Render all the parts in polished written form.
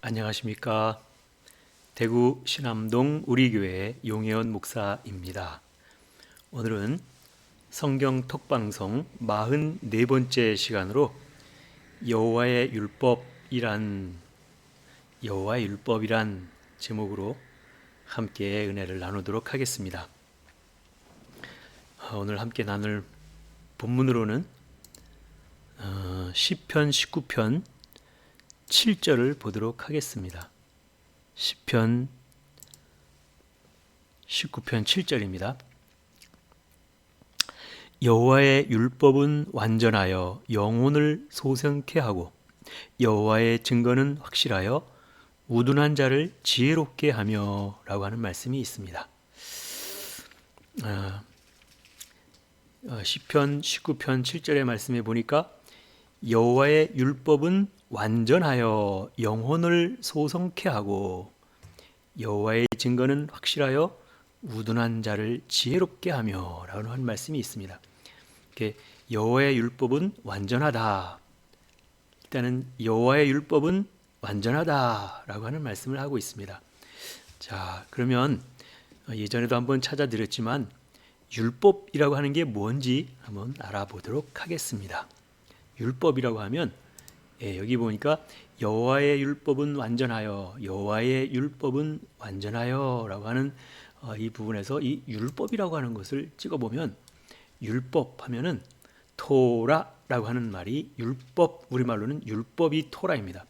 안녕하십니까. 대구 신암동 우리교회 용혜원 목사입니다. 오늘은 성경 톡방송 44번째 시간으로 여호와의 율법이란 제목으로 함께 은혜를 나누도록 하겠습니다. 오늘 함께 나눌 본문으로는 시편 19편 7절을 보도록 하겠습니다. 시편 19편 7절입니다. 여호와의 율법은 완전하여 영혼을 소생케 하고 여호와의 증거는 확실하여 우둔한 자를 지혜롭게 하며 라고 하는 말씀이 있습니다. 시편 19편 7절의 말씀에 보니까 여호와의 율법은 완전하여 영혼을 소성케 하고 여호와의 증거는 확실하여 우둔한 자를 지혜롭게 하며 라고 하는 말씀이 있습니다. 여호와의 율법은 완전하다. 일단은 여호와의 율법은 완전하다라고 하는 말씀을 하고 있습니다. 자, 그러면 예전에도 한번 찾아드렸지만 율법이라고 하는 게 뭔지 한번 알아보도록 하겠습니다. 율법이라고 하면 여기 보니까 여호와의 율법은 완전하여 여호와의 율법은 완전하여 라고 하는 이 부분에서 이 율법이라고 하는 것을 찍어보면 율법 하면은 토라라고 하는 말이 율법, 우리말로는 율법이 토라입니다.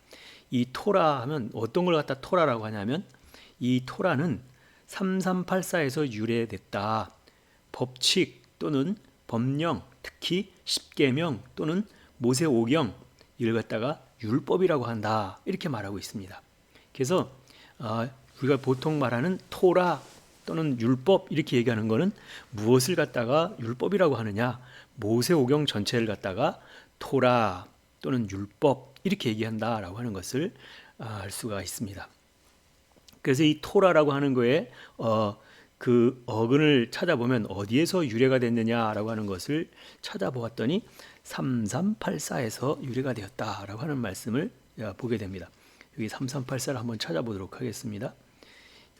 이 토라 하면 어떤 걸 갖다 토라라고 하냐면 이 토라는 3384에서 유래됐다. 법칙 또는 법령, 특히 십계명 또는 모세오경 이를 갖다가 율법이라고 한다. 이렇게 말하고 있습니다. 그래서 우리가 보통 말하는 토라 또는 율법 이렇게 얘기하는 것은 무엇을 갖다가 율법이라고 하느냐? 모세오경 전체를 갖다가 토라 또는 율법 이렇게 얘기한다라고 하는 것을 알 수가 있습니다. 그래서 이 토라라고 하는 거에 그 어근을 찾아보면 어디에서 유래가 됐느냐라고 하는 것을 찾아보았더니 3384에서 유래가 되었다라고 하는 말씀을 보게 됩니다. 여기 3384를 한번 찾아보도록 하겠습니다.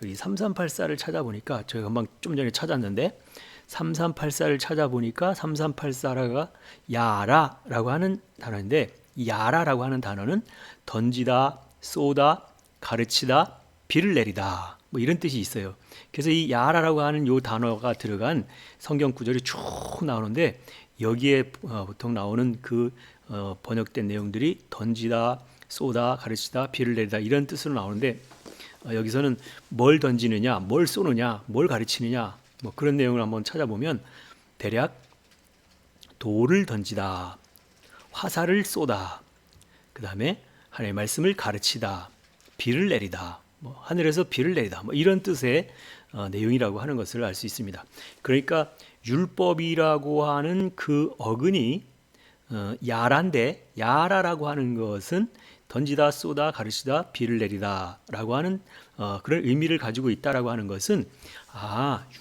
여기 3384를 찾아보니까 저희가 좀 전에 찾았는데 3384를 찾아보니까 3384가 야라라고 하는 단어인데 야라라고 하는 단어는 던지다, 쏘다, 가르치다, 비를 내리다 뭐 이런 뜻이 있어요. 그래서 이 야라라고 하는 이 단어가 들어간 성경 구절이 쭉 나오는데 여기에 보통 나오는 그 번역된 내용들이 던지다, 쏘다, 가르치다, 비를 내리다 이런 뜻으로 나오는데 여기서는 뭘 던지느냐, 뭘 쏘느냐, 뭘 가르치느냐 뭐 그런 내용을 한번 찾아보면 대략 돌을 던지다, 화살을 쏘다, 그 다음에 하나님의 말씀을 가르치다, 비를 내리다, 뭐 하늘에서 비를 내리다 뭐 이런 뜻의 내용이라고 하는 것을 알 수 있습니다. 그러니까 율법이라고 하는 그 어근이 야라인데 야라라고 하는 것은 던지다, 쏘다, 가르치다, 비를 내리다 라고 하는 그런 의미를 가지고 있다라고 하는 것은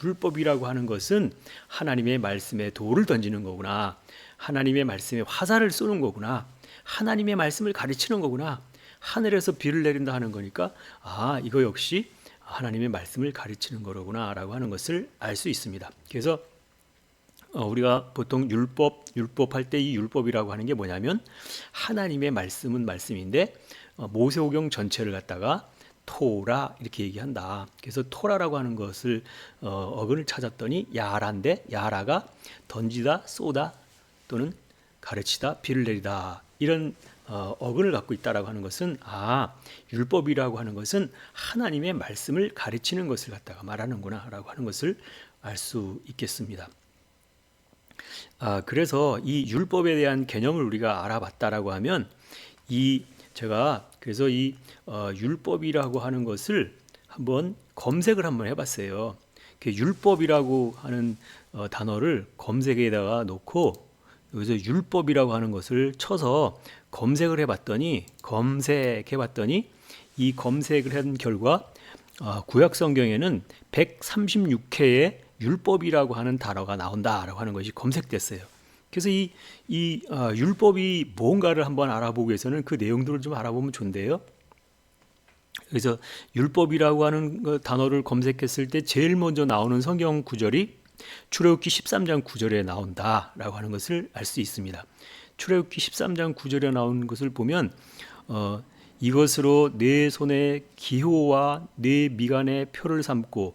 율법이라고 하는 것은 하나님의 말씀에 돌을 던지는 거구나. 하나님의 말씀에 화살을 쏘는 거구나. 하나님의 말씀을 가르치는 거구나. 하늘에서 비를 내린다 하는 거니까 이거 역시 하나님의 말씀을 가르치는 거로구나 라고 하는 것을 알 수 있습니다. 그래서 우리가 보통 율법할 때 이 율법이라고 하는 게 뭐냐면 하나님의 말씀은 말씀인데 모세오경 전체를 갖다가 토라 이렇게 얘기한다. 그래서 토라라고 하는 것을 어근을 찾았더니 야라인데 야라가 던지다, 쏘다 또는 가르치다, 비를 내리다 이런 어근을 갖고 있다라고 하는 것은 율법이라고 하는 것은 하나님의 말씀을 가르치는 것을 갖다가 말하는구나라고 하는 것을 알 수 있겠습니다. 그래서 이 율법에 대한 개념을 우리가 알아봤다라고 하면 제가 그래서 이 율법이라고 하는 것을 한번 검색을 한번 해봤어요. 율법이라고 하는 단어를 검색에다가 놓고 여기서 율법이라고 하는 것을 쳐서 검색을 해봤더니 이 검색을 한 결과 구약 성경에는 136회의 율법이라고 하는 단어가 나온다라고 하는 것이 검색됐어요. 그래서 이 율법이 뭔가를 한번 알아보기 위해서는 그 내용들을 좀 알아보면 좋은데요. 그래서 율법이라고 하는 단어를 검색했을 때 제일 먼저 나오는 성경 구절이 출애굽기 13장 9절에 나온다라고 하는 것을 알 수 있습니다. 출애굽기 13장 9절에 나오는 것을 보면 이것으로 내 손에 기호와 내 미간에 표를 삼고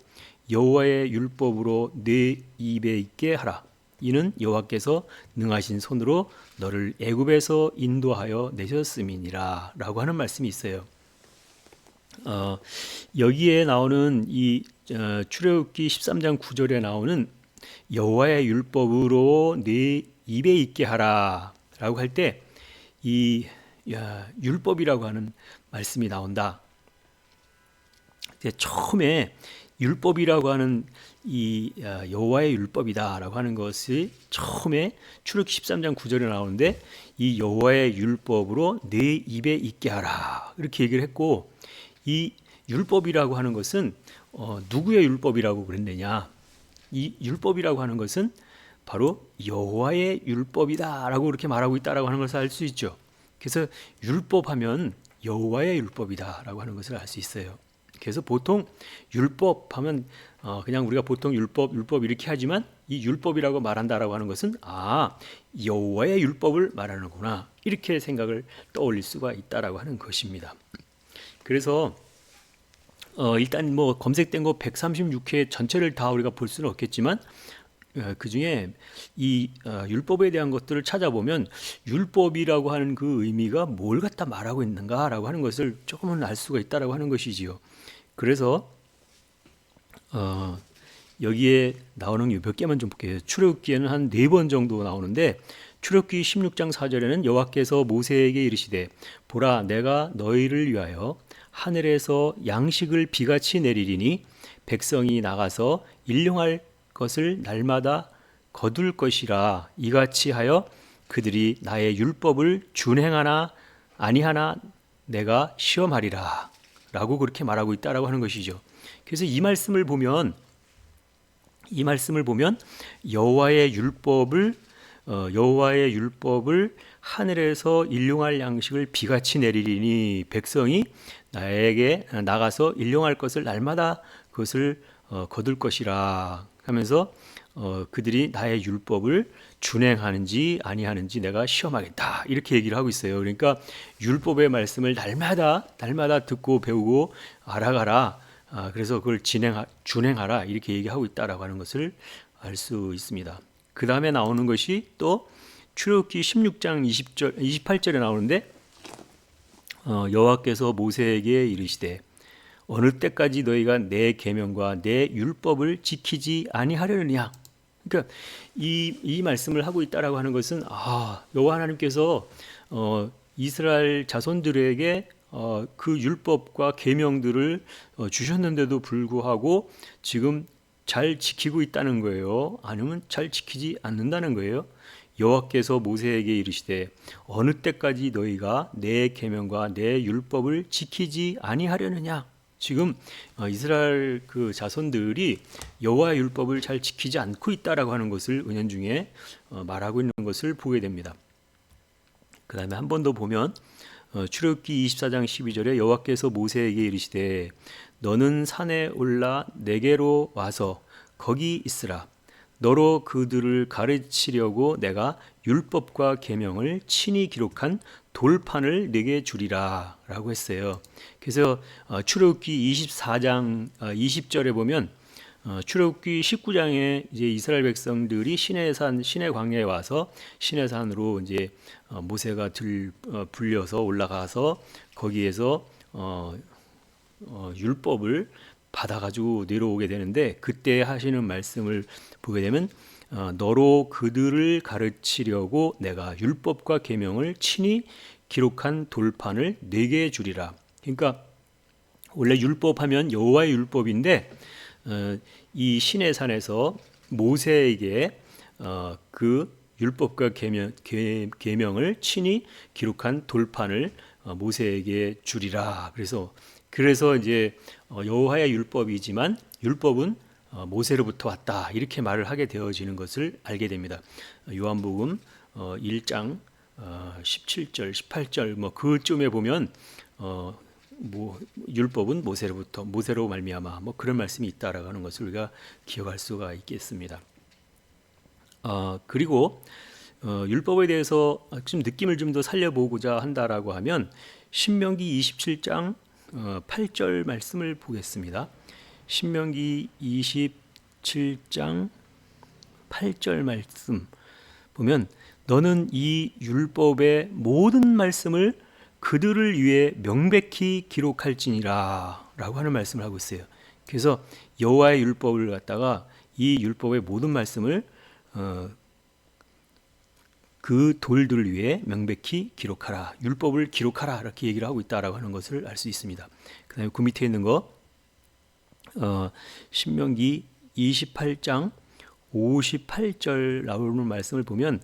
여호와의 율법으로 내 입에 있게 하라. 이는 여호와께서 능하신 손으로 너를 애굽에서 인도하여 내셨음이니라 라고 하는 말씀이 있어요. 여기에 나오는 이 출애굽기 13장 9절에 나오는 여호와의 율법으로 내 입에 있게 하라 라고 할 때 이 율법이라고 하는 말씀이 나온다. 처음에 율법이라고 하는 이 여호와의 율법이다라고 하는 것이 처음에 출애굽기 13장 9절에 나오는데 이 여호와의 율법으로 내 입에 있게 하라 이렇게 얘기를 했고, 이 율법이라고 하는 것은 누구의 율법이라고 그랬느냐? 이 율법이라고 하는 것은 바로 여호와의 율법이다라고 그렇게 말하고 있다라고 하는 것을 알 수 있죠. 그래서 율법하면 여호와의 율법이다라고 하는 것을 알 수 있어요. 그래서 보통 율법하면 그냥 우리가 보통 율법 이렇게 하지만 이 율법이라고 말한다라고 하는 것은 여호와의 율법을 말하는구나 이렇게 생각을 떠올릴 수가 있다라고 하는 것입니다. 그래서 일단 뭐 검색된 거 136회 전체를 다 우리가 볼 수는 없겠지만 그 중에 이 율법에 대한 것들을 찾아보면 율법이라고 하는 그 의미가 뭘 갖다 말하고 있는가라고 하는 것을 조금은 알 수가 있다라고 하는 것이지요. 그래서 여기에 나오는 몇 개만 좀 볼게요. 출애굽기에는 한 4번 정도 나오는데 출애굽기 16장 4절에는 여호와께서 모세에게 이르시되 보라 내가 너희를 위하여 하늘에서 양식을 비같이 내리리니 백성이 나가서 일용할 것을 날마다 거둘 것이라. 이같이 하여 그들이 나의 율법을 준행하나 아니하나 내가 시험하리라 라고 그렇게 말하고 있다라고 하는 것이죠. 그래서 이 말씀을 보면 여호와의 율법을 하늘에서 일용할 양식을 비같이 내리리니 백성이 나에게 나가서 일용할 것을 날마다 그것을 거둘 것이라 하면서 그들이 나의 율법을 준행하는지 아니하는지 내가 시험하겠다 이렇게 얘기를 하고 있어요. 그러니까 율법의 말씀을 날마다 듣고 배우고 알아가라. 그래서 그걸 준행하라 이렇게 얘기하고 있다라고 하는 것을 알 수 있습니다. 그 다음에 나오는 것이 또 출애굽기 16장 28절에 나오는데 여호와께서 모세에게 이르시되 어느 때까지 너희가 내 계명과 내 율법을 지키지 아니하려느냐. 그러니까 이 말씀을 하고 있다라고 하는 것은 여호와 하나님께서 이스라엘 자손들에게 그 율법과 계명들을 주셨는데도 불구하고 지금 잘 지키고 있다는 거예요. 아니면 잘 지키지 않는다는 거예요. 여호와께서 모세에게 이르시되 어느 때까지 너희가 내 계명과 내 율법을 지키지 아니하려느냐. 지금 이스라엘 그 자손들이 여호와의 율법을 잘 지키지 않고 있다라고 하는 것을 은연중에 말하고 있는 것을 보게 됩니다. 그 다음에 한 번 더 보면 출애굽기 24장 12절에 여호와께서 모세에게 이르시되 너는 산에 올라 내게로 와서 거기 있으라. 너로 그들을 가르치려고 내가 율법과 계명을 친히 기록한 돌판을 내게 주리라 라고 했어요. 그래서 출애굽기 24장 20절에 보면 출애굽기 19장에 이제 이스라엘 백성들이 시내 광야에 와서 시내산으로 이제 모세가 불려서 올라가서 거기에서 율법을 받아가지고 내려오게 되는데 그때 하시는 말씀을 보게 되면 너로 그들을 가르치려고 내가 율법과 계명을 친히 기록한 돌판을 내게 주리라. 그러니까 원래 율법하면 여호와의 율법인데 이 시내산에서 모세에게 그 율법과 계명을 친히 기록한 돌판을 모세에게 주리라. 그래서 이제 여호와의 율법이지만 율법은 모세로부터 왔다 이렇게 말을 하게 되어지는 것을 알게 됩니다. 요한복음 1장 17절, 18절 뭐 그쯤에 보면 율법은 모세로부터 모세로 말미암아 뭐 그런 말씀이 있다라고 하는 것을 우리가 기억할 수가 있겠습니다. 그리고 율법에 대해서 좀 느낌을 좀 더 살려보고자 한다라고 하면 신명기 27장 8절 말씀을 보겠습니다. 신명기 27장 8절 말씀 보면 너는 이 율법의 모든 말씀을 그들을 위해 명백히 기록할지니라 라고 하는 말씀을 하고 있어요. 그래서 여호와의 율법을 갖다가 이 율법의 모든 말씀을 그 돌들을 위해 명백히 기록하라. 율법을 기록하라. 이렇게 얘기를 하고 있다라고 하는 것을 알 수 있습니다. 그 다음에 그 밑에 있는 거 신명기 28장 58절 나오는 말씀을 보면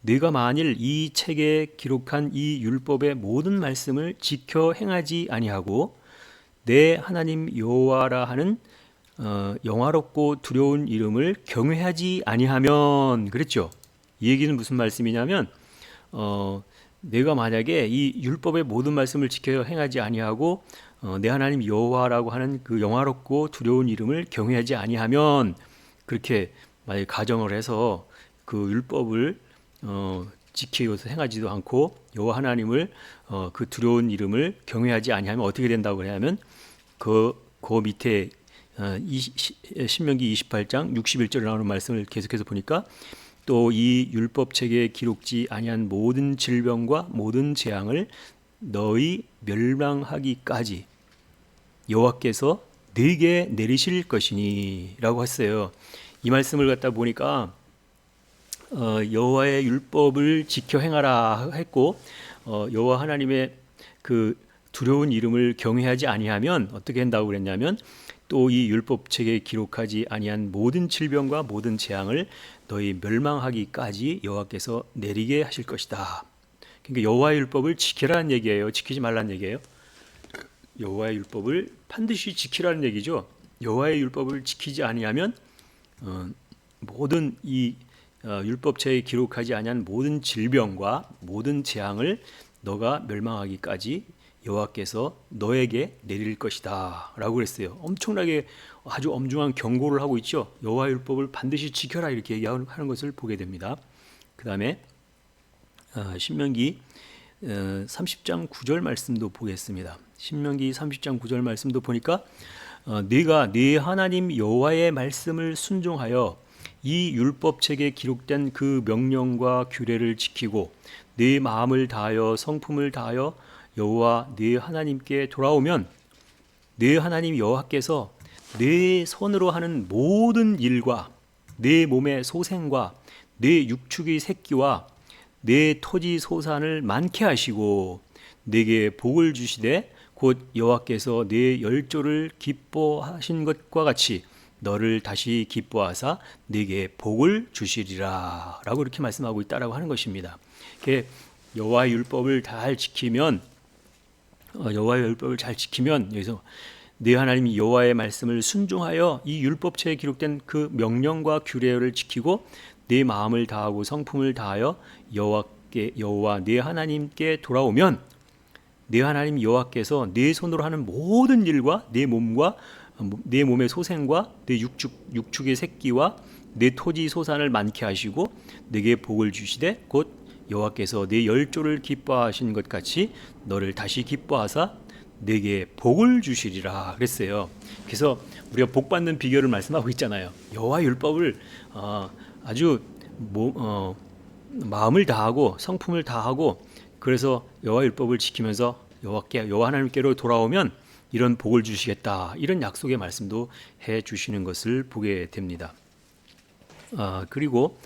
네가 만일 이 책에 기록한 이 율법의 모든 말씀을 지켜 행하지 아니하고 내 하나님 여호와라 하는 영화롭고 두려운 이름을 경외하지 아니하면 그랬죠. 이 얘기는 무슨 말씀이냐면 내가 만약에 이 율법의 모든 말씀을 지켜 행하지 아니하고 내 하나님 여호와라고 하는 그 영화롭고 두려운 이름을 경외하지 아니하면 그렇게 만약 가정을 해서 그 율법을 지키고서 행하지도 않고 여호와 하나님을 그 두려운 이름을 경외하지 아니하면 어떻게 된다고 그러냐면 그 밑에 신명기 28장 61절에 나오는 말씀을 계속해서 보니까 또 이 율법책에 기록지 아니한 모든 질병과 모든 재앙을 너희 멸망하기까지 여호와께서 네게 내리실 것이니 라고 했어요. 이 말씀을 갖다 보니까 여호와의 율법을 지켜 행하라 했고 여호와 하나님의 그 두려운 이름을 경외하지 아니하면 어떻게 한다고 그랬냐면 또 이 율법책에 기록하지 아니한 모든 질병과 모든 재앙을 너희 멸망하기까지 여호와께서 내리게 하실 것이다. 그러니까 여호와의 율법을 지키라는 얘기예요. 지키지 말라는 얘기예요. 여호와의 율법을 반드시 지키라는 얘기죠. 여호와의 율법을 지키지 아니하면 모든 이 율법책에 기록하지 아니한 모든 질병과 모든 재앙을 너가 멸망하기까지 여호와께서 너에게 내릴 것이다 라고 그랬어요. 엄청나게 아주 엄중한 경고를 하고 있죠. 여호와의 율법을 반드시 지켜라 이렇게 얘기하는 것을 보게 됩니다. 그 다음에 신명기 30장 9절 말씀도 보겠습니다. 신명기 30장 9절 말씀도 보니까 네가 네 하나님 여호와의 말씀을 순종하여 이 율법책에 기록된 그 명령과 규례를 지키고 네 마음을 다하여 성품을 다하여 여호와 네 하나님께 돌아오면 네 하나님 여호와께서 네 손으로 하는 모든 일과 네 몸의 소생과 네 육축의 새끼와 네 토지 소산을 많게 하시고 네게 복을 주시되 곧 여호와께서 네 열조를 기뻐하신 것과 같이 너를 다시 기뻐하사 네게 복을 주시리라 라고 이렇게 말씀하고 있다라고 하는 것입니다. 여호와의 율법을 잘 지키면 여기서 네 하나님 여호와의 말씀을 순종하여 이 율법책에 기록된 그 명령과 규례를 지키고 네 마음을 다하고 성품을 다하여 여호와 네 하나님께 돌아오면 네 하나님 여호와께서 네 손으로 하는 모든 일과 네 몸과 네 몸의 소생과 네 육축의 새끼와 네 토지 소산을 많게 하시고 네게 복을 주시되 곧 여호와께서 네 열조를 기뻐하신 것 같이 너를 다시 기뻐하사 네게 복을 주시리라 그랬어요. 그래서 우리가 복 받는 비결을 말씀하고 있잖아요. 여호와 율법을 아주 마음을 다하고 성품을 다하고 그래서 여호와 율법을 지키면서 여호와 하나님께로 돌아오면 이런 복을 주시겠다 이런 약속의 말씀도 해 주시는 것을 보게 됩니다. 그리고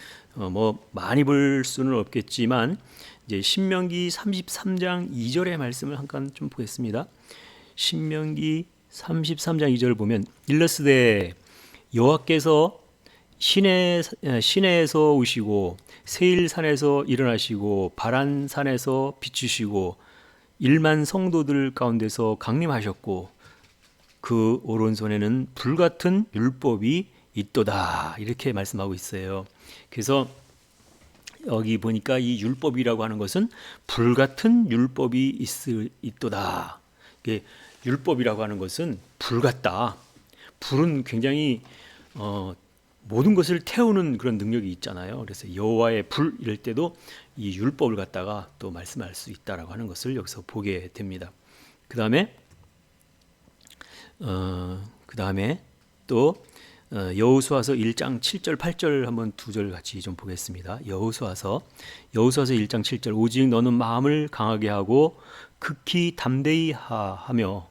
많이 볼 수는 없겠지만 이제 신명기 33장 2절의 말씀을 잠깐 좀 보겠습니다. 신명기 33장 2절을 보면 일러스되 여호와께서 시내에서 오시고 세일산에서 일어나시고 바란산에서 비추시고 1만 성도들 가운데서 강림하셨고 그 오른손에는 불같은 율법이 있도다 이렇게 말씀하고 있어요. 그래서 여기 보니까 이 율법이라고 하는 것은 불같은 율법이 있도다. 이게 율법이라고 하는 것은 불 같다. 불은 굉장히 모든 것을 태우는 그런 능력이 있잖아요. 그래서 여호와의 불 이럴 때도 이 율법을 갖다가 또 말씀할 수 있다라고 하는 것을 여기서 보게 됩니다. 그 다음에 또 여호수아서 1장 7절 8절 한번 두 절 같이 좀 보겠습니다. 여호수아서 1장 7절 오직 너는 마음을 강하게 하고 극히 담대히 하며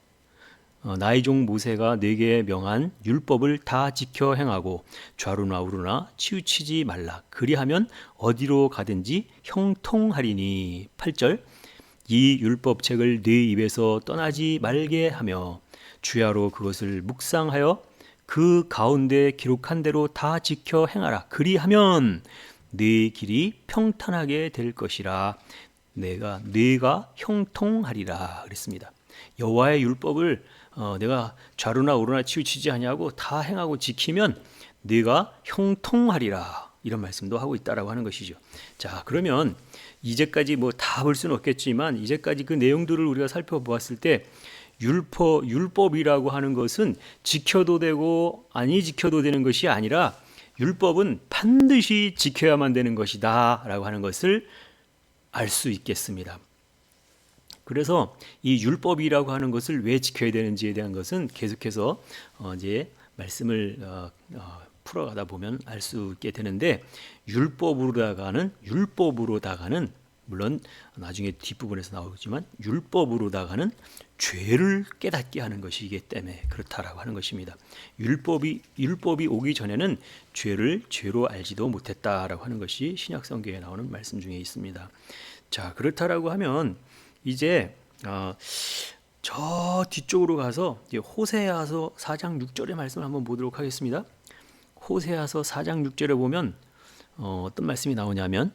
나의 종 모세가 내게 명한 율법을 다 지켜 행하고 좌루나 우루나 치우치지 말라. 그리하면 어디로 가든지 형통하리니. 8절 이 율법책을 네 입에서 떠나지 말게 하며 주야로 그것을 묵상하여 그 가운데 기록한 대로 다 지켜 행하라. 그리하면 네 길이 평탄하게 될 것이라. 네가 형통하리라 그랬습니다. 여호와의 율법을 내가 좌루나 우루나 치우치지 아니하고 다 행하고 지키면 네가 형통하리라. 이런 말씀도 하고 있다라고 하는 것이죠. 자, 그러면 이제까지 뭐 다 볼 수는 없겠지만 이제까지 그 내용들을 우리가 살펴보았을 때 율법이라고 하는 것은 지켜도 되고 아니 지켜도 되는 것이 아니라 율법은 반드시 지켜야만 되는 것이다 라고 하는 것을 알 수 있겠습니다. 그래서 이 율법이라고 하는 것을 왜 지켜야 되는지에 대한 것은 계속해서 이제 말씀을 풀어가다 보면 알 수 있게 되는데 율법으로다가는 물론 나중에 뒷부분에서 나오지만 율법으로다가는 죄를 깨닫게 하는 것이기 때문에 그렇다라고 하는 것입니다. 율법이 오기 전에는 죄를 죄로 알지도 못했다라고 하는 것이 신약 성경에 나오는 말씀 중에 있습니다. 자, 그렇다라고 하면 이제 저 뒤쪽으로 가서 호세아서 4장 6절의 말씀을 한번 보도록 하겠습니다. 호세아서 4장 6절에 보면 어떤 말씀이 나오냐면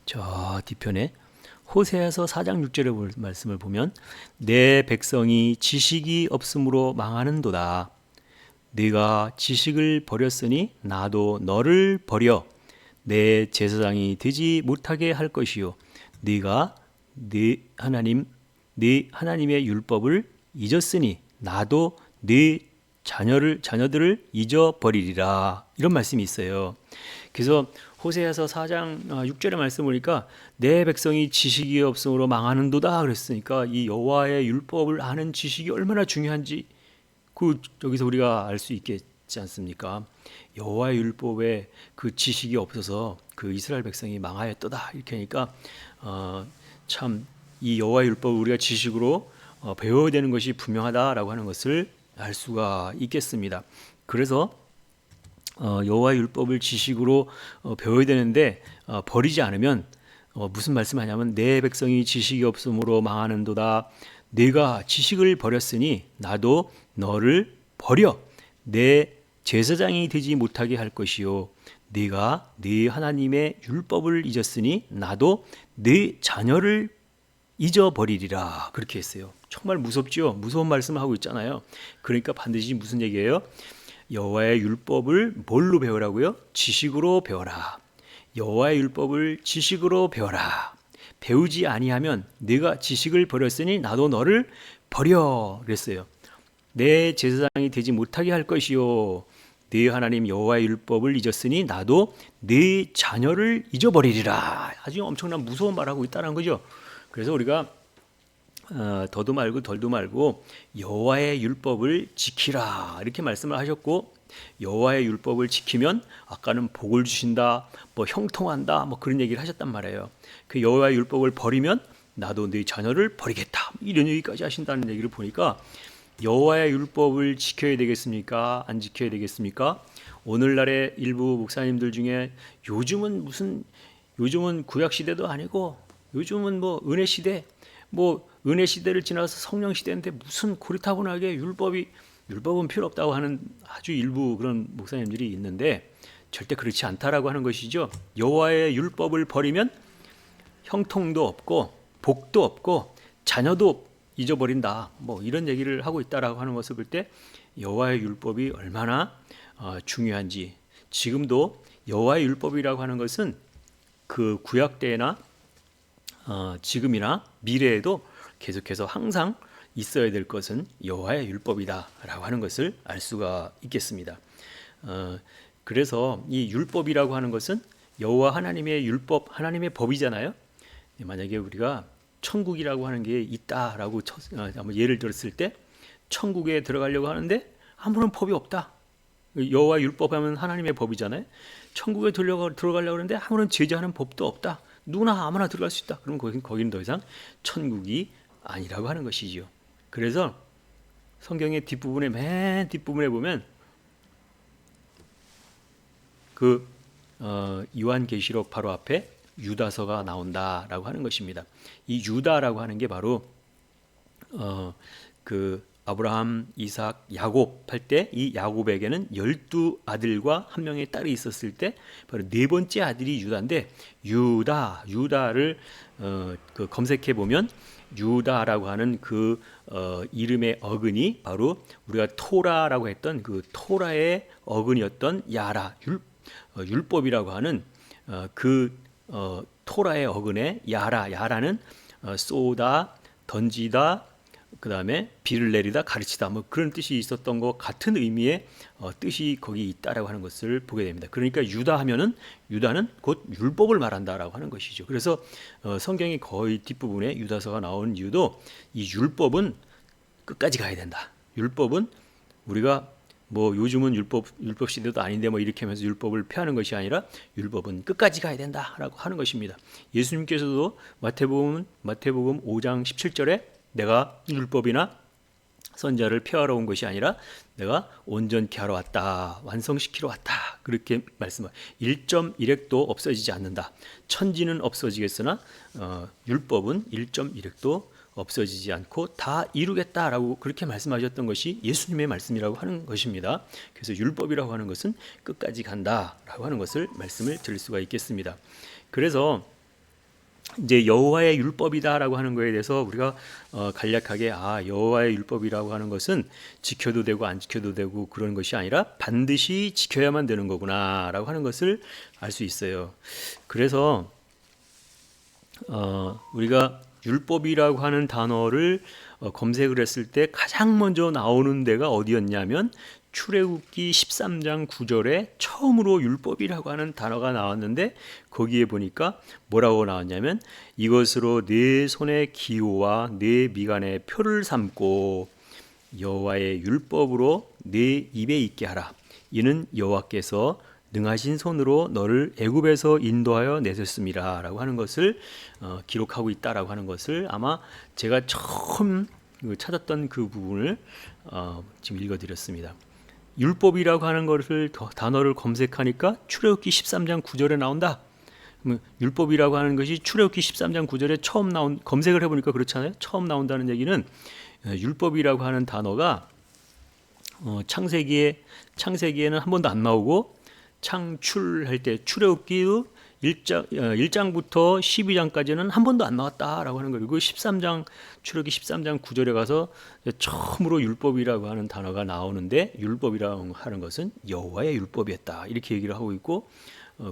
저 뒤편에 호세아서 4장 6절의 말씀을 보면 내 백성이 지식이 없으므로 망하는도다. 네가 지식을 버렸으니 나도 너를 버려 내 제사장이 되지 못하게 할 것이요 네가 네 하나님의 율법을 잊었으니 나도 네 자녀들을 잊어버리리라. 이런 말씀이 있어요. 그래서 호세아서 4장 6절의 말씀 보니까 내 백성이 지식이 없으므로 망하는도다 그랬으니까 이 여호와의 율법을 아는 지식이 얼마나 중요한지 여기서 우리가 알 수 있겠지 않습니까? 여호와의 율법에 그 지식이 없어서 그 이스라엘 백성이 망하였도다 이렇게 하니까 참 이 여호와의 율법을 우리가 지식으로 배워야 되는 것이 분명하다라고 하는 것을 알 수가 있겠습니다. 그래서 여호와의 율법을 지식으로 배워야 되는데 버리지 않으면 무슨 말씀하냐면 내 백성이 지식이 없으므로 망하는도다. 네가 지식을 버렸으니 나도 너를 버려 내 제사장이 되지 못하게 할 것이요 네가 네 하나님의 율법을 잊었으니 나도 네 자녀를 잊어버리리라. 그렇게 했어요. 정말 무섭죠? 무서운 말씀을 하고 있잖아요. 그러니까 반드시 무슨 얘기예요? 여호와의 율법을 뭘로 배우라고요? 지식으로 배워라. 여호와의 율법을 지식으로 배워라. 배우지 아니하면 네가 지식을 버렸으니 나도 너를 버려 그랬어요. 내 제사장이 되지 못하게 할 것이요 네 하나님 여호와의 율법을 잊었으니 나도 네 자녀를 잊어버리리라. 아주 엄청난 무서운 말을 하고 있다는 거죠. 그래서 우리가 더도 말고 덜도 말고 여호와의 율법을 지키라 이렇게 말씀을 하셨고 여호와의 율법을 지키면 아까는 복을 주신다, 뭐 형통한다, 뭐 그런 얘기를 하셨단 말이에요. 그 여호와의 율법을 버리면 나도 네 자녀를 버리겠다 이런 얘기까지 하신다는 얘기를 보니까 여호와의 율법을 지켜야 되겠습니까? 안 지켜야 되겠습니까? 오늘날의 일부 목사님들 중에 요즘은 구약 시대도 아니고 요즘은 뭐 은혜 시대, 뭐 은혜 시대를 지나서 성령 시대인데 무슨 고리타분하게 율법은 필요 없다고 하는 아주 일부 그런 목사님들이 있는데 절대 그렇지 않다라고 하는 것이죠. 여호와의 율법을 버리면 형통도 없고 복도 없고 자녀도 잊어버린다. 뭐 이런 얘기를 하고 있다라고 하는 것을 볼 때 여호와의 율법이 얼마나 중요한지, 지금도 여호와의 율법이라고 하는 것은 그 구약 때나 지금이나 미래에도 계속해서 항상 있어야 될 것은 여호와의 율법이다라고 하는 것을 알 수가 있겠습니다. 그래서 이 율법이라고 하는 것은 여호와 하나님의 율법, 하나님의 법이잖아요. 만약에 우리가 천국이라고 하는 게 있다라고 예를 들었을 때 천국에 들어가려고 하는데 아무런 법이 없다. 여호와 율법하면 하나님의 법이잖아요. 천국에 들어가려고 하는데 아무런 제재하는 법도 없다. 누구나 아무나 들어갈 수 있다. 그럼 거기는 더 이상 천국이 아니라고 하는 것이지요. 그래서 성경의 뒷부분에, 맨 뒷부분에 보면 그 요한계시록 바로 앞에 유다서가 나온다라고 하는 것입니다. 이 유다라고 하는 게 바로 그 아브라함, 이삭, 야곱 할 때 이 야곱에게는 12아들과 한 명의 딸이 있었을 때 바로 네 번째 아들이 유다인데, 유다를 그 검색해 보면 유다라고 하는 그 이름의 어근이 바로 우리가 토라라고 했던 그 토라의 어근이었던 야라, 율법이라고 하는 토라의 어근의 야라는 쏘다, 던지다, 그 다음에 비를 내리다, 가르치다, 뭐 그런 뜻이 있었던 것 같은 의미의 뜻이 거기 있다라고 하는 것을 보게 됩니다. 그러니까 유다는 곧 율법을 말한다라고 하는 것이죠. 그래서 성경이 거의 뒷부분에 유다서가 나온 이유도 이 율법은 끝까지 가야 된다. 율법은 우리가 뭐 요즘은 율법 시대도 아닌데 뭐 이렇게 하면서 율법을 폐하는 것이 아니라 율법은 끝까지 가야 된다라고 하는 것입니다. 예수님께서도 마태복음 5장 17절에 내가 율법이나 선지자를 폐하러 온 것이 아니라 내가 온전케 하러 왔다, 완성시키러 왔다, 그렇게 말씀하셨습니다. 1.1획도 없어지지 않는다. 천지는 없어지겠으나 율법은 1.1획도 없어지지 않고 다 이루겠다라고 그렇게 말씀하셨던 것이 예수님의 말씀이라고 하는 것입니다. 그래서 율법이라고 하는 것은 끝까지 간다라고 하는 것을 말씀을 드릴 수가 있겠습니다. 그래서 이제 여호와의 율법이다라고 하는 것에 대해서 우리가 간략하게 여호와의 율법이라고 하는 것은 지켜도 되고 안 지켜도 되고 그런 것이 아니라 반드시 지켜야만 되는 거구나라고 하는 것을 알 수 있어요. 그래서 우리가 율법이라고 하는 단어를 검색을 했을 때 가장 먼저 나오는 데가 어디였냐면 출애굽기 13장 9절에 처음으로 율법이라고 하는 단어가 나왔는데, 거기에 보니까 뭐라고 나왔냐면 이것으로 네 손의 기호와 네 미간의 표를 삼고 여호와의 율법으로 네 입에 있게 하라. 이는 여호와께서 능하신 손으로 너를 애굽에서 인도하여 내셨습니다 라고 하는 것을 기록하고 있다라고 하는 것을 아마 제가 처음 찾았던 그 부분을 지금 읽어드렸습니다. 율법이라고 하는 것을 단어를 검색하니까 출애굽기 13장 9절에 나온다. 율법이라고 하는 것이 출애굽기 13장 9절에 처음 나온, 검색을 해보니까 그렇잖아요. 처음 나온다는 얘기는 율법이라고 하는 단어가 창세기에는 한 번도 안 나오고, 창출할 때 출애굽기도 1장부터 12장까지는 한 번도 안 나왔다라고 하는 거예요. 그리고 출애굽기 13장 9절에 가서 처음으로 율법이라고 하는 단어가 나오는데, 율법이라고 하는 것은 여호와의 율법이었다 이렇게 얘기를 하고 있고,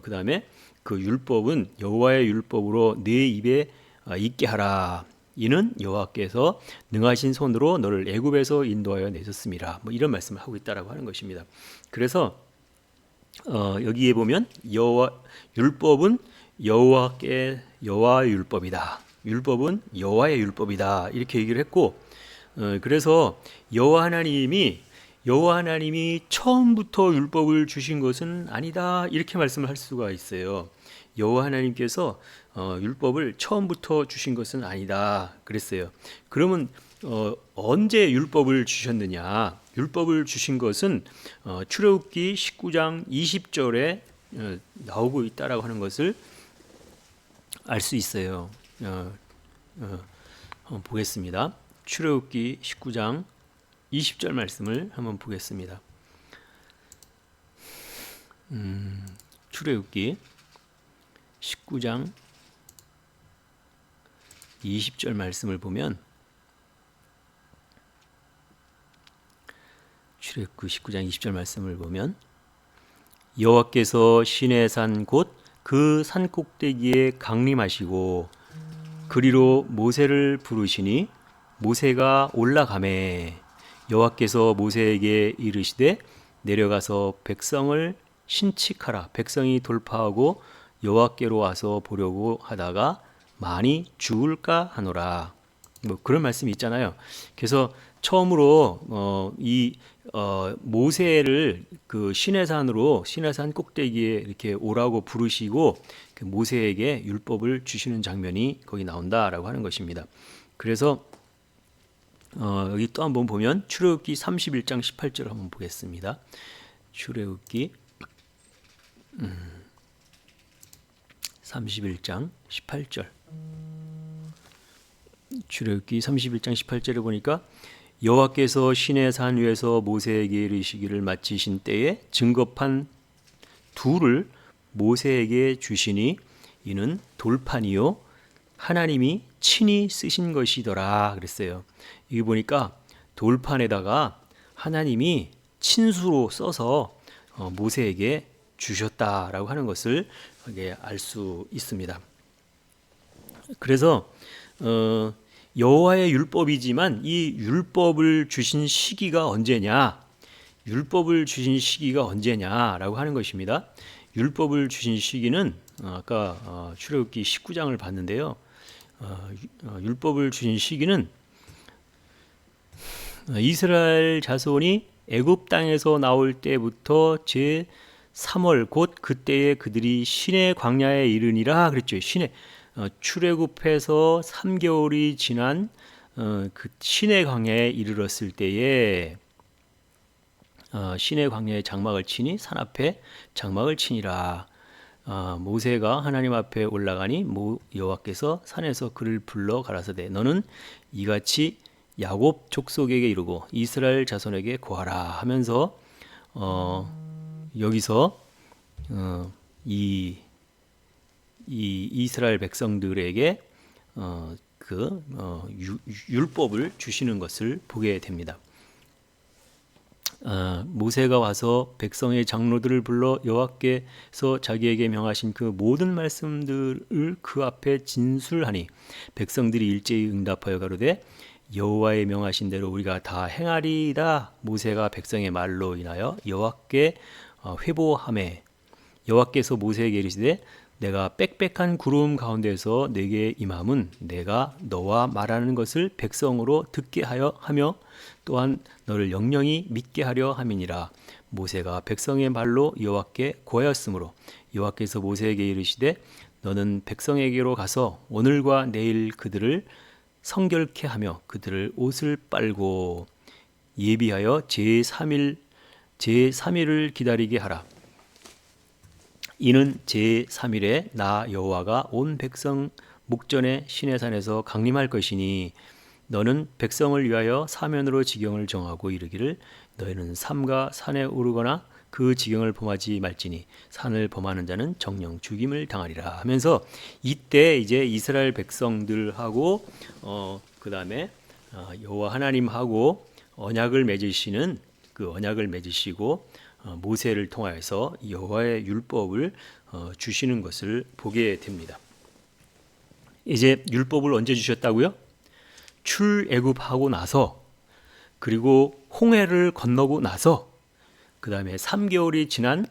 그 다음에 그 율법은 여호와의 율법으로 네 입에 있게 하라. 이는 여호와께서 능하신 손으로 너를 애굽에서 인도하여 내셨습니다. 뭐 이런 말씀을 하고 있다라고 하는 것입니다. 그래서 여기에 보면 율법은 여호와의 율법이다. 율법은 여호와의 율법이다. 이렇게 얘기를 했고, 그래서 여호와 하나님이 처음부터 율법을 주신 것은 아니다. 이렇게 말씀을 할 수가 있어요. 여호와 하나님께서 율법을 처음부터 주신 것은 아니다. 그랬어요. 그러면 언제 율법을 주셨느냐? 율법을 주신 것은 출애굽기 19장 20절에 나오고 있다라고 하는 것을 알 수 있어요. 한번 보겠습니다. 출애굽기 19장 20절 말씀을 한번 보겠습니다. 출애굽기 19장 20절 말씀을 보면 출애굽기 19장 20절 말씀을 보면 여호와께서 시내산 곧 그 산 꼭대기에 강림하시고 그리로 모세를 부르시니 모세가 올라가매 여호와께서 모세에게 이르시되 내려가서 백성을 신칙하라. 백성이 돌파하고 여호와께로 와서 보려고 하다가 많이 죽을까 하노라. 뭐 그런 말씀이 있잖아요. 그래서 처음으로 모세를 그 시내산 꼭대기에 이렇게 오라고 부르시고 그 모세에게 율법을 주시는 장면이 거기 나온다라고 하는 것입니다. 그래서 여기 또 한번 보면 출애굽기 31장 18절 한번 보겠습니다. 출애굽기 31장 18절. 출애굽기 31장 18절에 보니까 여호와께서 시내산 위에서 모세에게 이르시기를 마치신 때에 증거판 둘을 모세에게 주시니 이는 돌판이요 하나님이 친히 쓰신 것이더라 그랬어요. 여기 보니까 돌판에다가 하나님이 친수로 써서 모세에게 주셨다라고 하는 것을 알 수 있습니다. 그래서 여호와의 율법이지만 이 율법을 주신 시기가 언제냐? 율법을 주신 시기가 언제냐라고 하는 것입니다. 율법을 주신 시기는 아까 출애굽기 19장을 봤는데요. 율법을 주신 시기는 이스라엘 자손이 애굽 땅에서 나올 때부터 제 3월 곧 그때에 그들이 시내 광야에 이르니라 그랬죠. 출애굽해서 3개월이 지난 그 시내 광야에 이르렀을 때에 시내 광야에 장막을 치니 산 앞에 장막을 치니라. 모세가 하나님 앞에 올라가니 여호와께서 산에서 그를 불러 가라사대 너는 이같이 야곱 족속에게 이르고 이스라엘 자손에게 고하라 하면서 여기서 이 이스라엘 백성들에게 율법을 주시는 것을 보게 됩니다. 모세가 와서 백성의 장로들을 불러 여호와께서 자기에게 명하신 그 모든 말씀들을 그 앞에 진술하니 백성들이 일제히 응답하여 가로되 여호와의 명하신 대로 우리가 다 행하리이다. 모세가 백성의 말로 인하여 여호와께 회보하매 여호와께서 모세에게 이르시되 내가 빽빽한 구름 가운데서 내게 임함은 내가 너와 말하는 것을 백성으로 듣게 하며 또한 너를 영영히 믿게 하려 함이니라. 모세가 백성의 말로 여호와께 고하였으므로 여호와께서 모세에게 이르시되 너는 백성에게로 가서 오늘과 내일 그들을 성결케 하며 그들을 옷을 빨고 예비하여 제3일을 기다리게 하라. 이는 제3일에 나 여호와가 온 백성 목전에 시내산에서 강림할 것이니 너는 백성을 위하여 사면으로 지경을 정하고 이르기를 너희는 삼가 산에 오르거나 그 지경을 범하지 말지니 산을 범하는 자는 정령 죽임을 당하리라 하면서 이때 이제 이스라엘 백성들하고 그다음에 여호와 하나님하고 언약을 맺으시고 모세를 통하여서 여호와의 율법을 주시는 것을 보게 됩니다. 이제 율법을 언제 주셨다고요? 출애굽하고 나서 그리고 홍해를 건너고 나서 그 다음에 3개월이 지난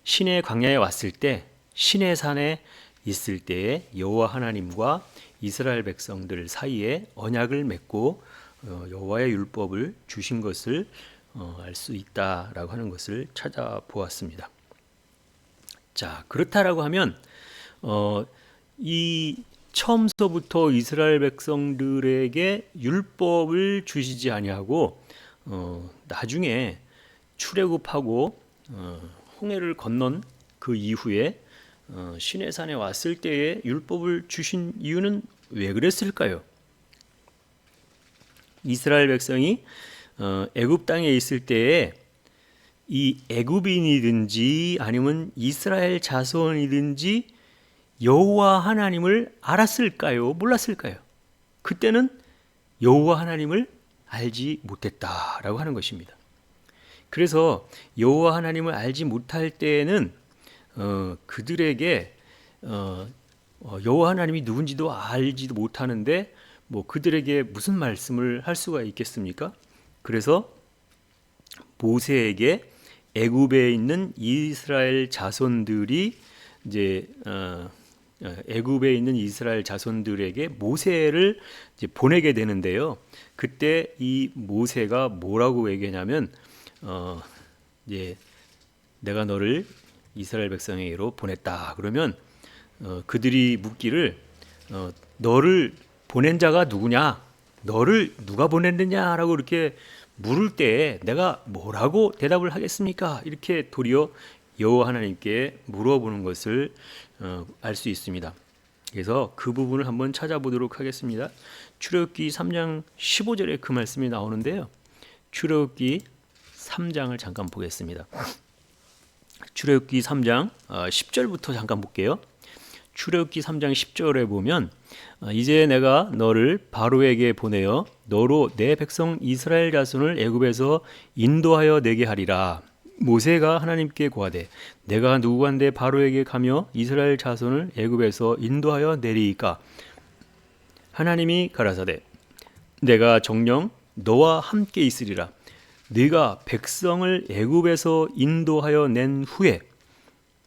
시내 광야에 왔을 때 시내산에 있을 때에 여호와 하나님과 이스라엘 백성들 사이에 언약을 맺고 여호와의 율법을 주신 것을 알 수 있다라고 하는 것을 찾아보았습니다. 자, 그렇다라고 하면 이 처음서부터 이스라엘 백성들에게 율법을 주시지 아니하고 나중에 출애굽하고 홍해를 건넌 그 이후에 시내산에 왔을 때에 율법을 주신 이유는 왜 그랬을까요? 이스라엘 백성이 애굽 땅에 있을 때에 이 애굽인이든지 아니면 이스라엘 자손이든지 여호와 하나님을 알았을까요? 몰랐을까요? 그때는 여호와 하나님을 알지 못했다라고 하는 것입니다. 그래서 여호와 하나님을 알지 못할 때에는 그들에게 여호와 하나님이 누군지도 알지도 못하는데 뭐 그들에게 무슨 말씀을 할 수가 있겠습니까? 그래서 모세에게 애굽에 있는 이스라엘 자손들이 이제 애굽에 있는 이스라엘 자손들에게 모세를 이제 보내게 되는데요. 그때 이 모세가 뭐라고 얘기하냐면 이제 내가 너를 이스라엘 백성에게로 보냈다. 그러면 그들이 묻기를 너를 보낸 자가 누구냐? 너를 누가 보냈느냐라고 이렇게 물을 때 내가 뭐라고 대답을 하겠습니까? 이렇게 도리어 여호와 하나님께 물어보는 것을 알 수 있습니다. 그래서 그 부분을 한번 찾아보도록 하겠습니다. 출애굽기 3장 15절에 그 말씀이 나오는데요. 출애굽기 3장을 잠깐 보겠습니다. 출애굽기 3장 10절부터 잠깐 볼게요. 출애굽기 3장 10절에 보면 이제 내가 너를 바로에게 보내어 너로 내 백성 이스라엘 자손을 애굽에서 인도하여 내게 하리라. 모세가 하나님께 고하되 내가 누구한테 바로에게 가며 이스라엘 자손을 애굽에서 인도하여 내리이까. 하나님이 가라사대 내가 정녕 너와 함께 있으리라. 네가 백성을 애굽에서 인도하여 낸 후에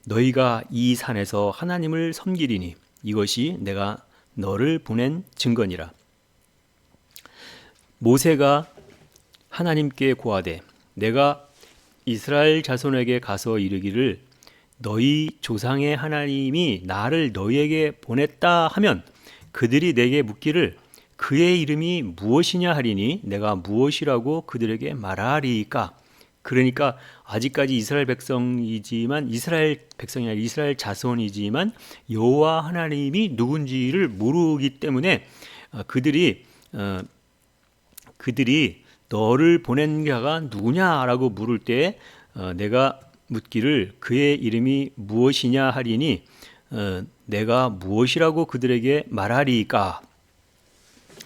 너희가 이 산에서 하나님을 섬기리니 이것이 내가 너를 보낸 증거니라. 모세가 하나님께 고하되 내가 이스라엘 자손에게 가서 이르기를 너희 조상의 하나님이 나를 너희에게 보냈다 하면 그들이 내게 묻기를 그의 이름이 무엇이냐 하리니 내가 무엇이라고 그들에게 말하리이까. 그러니까 아직까지 이스라엘 백성이지만 이스라엘 백성이 아니라 이스라엘 자손이지만 여호와 하나님이 누군지를 모르기 때문에 그들이 너를 보낸 자가 누구냐라고 물을 때 내가 묻기를 그의 이름이 무엇이냐 하리니 내가 무엇이라고 그들에게 말하리이까.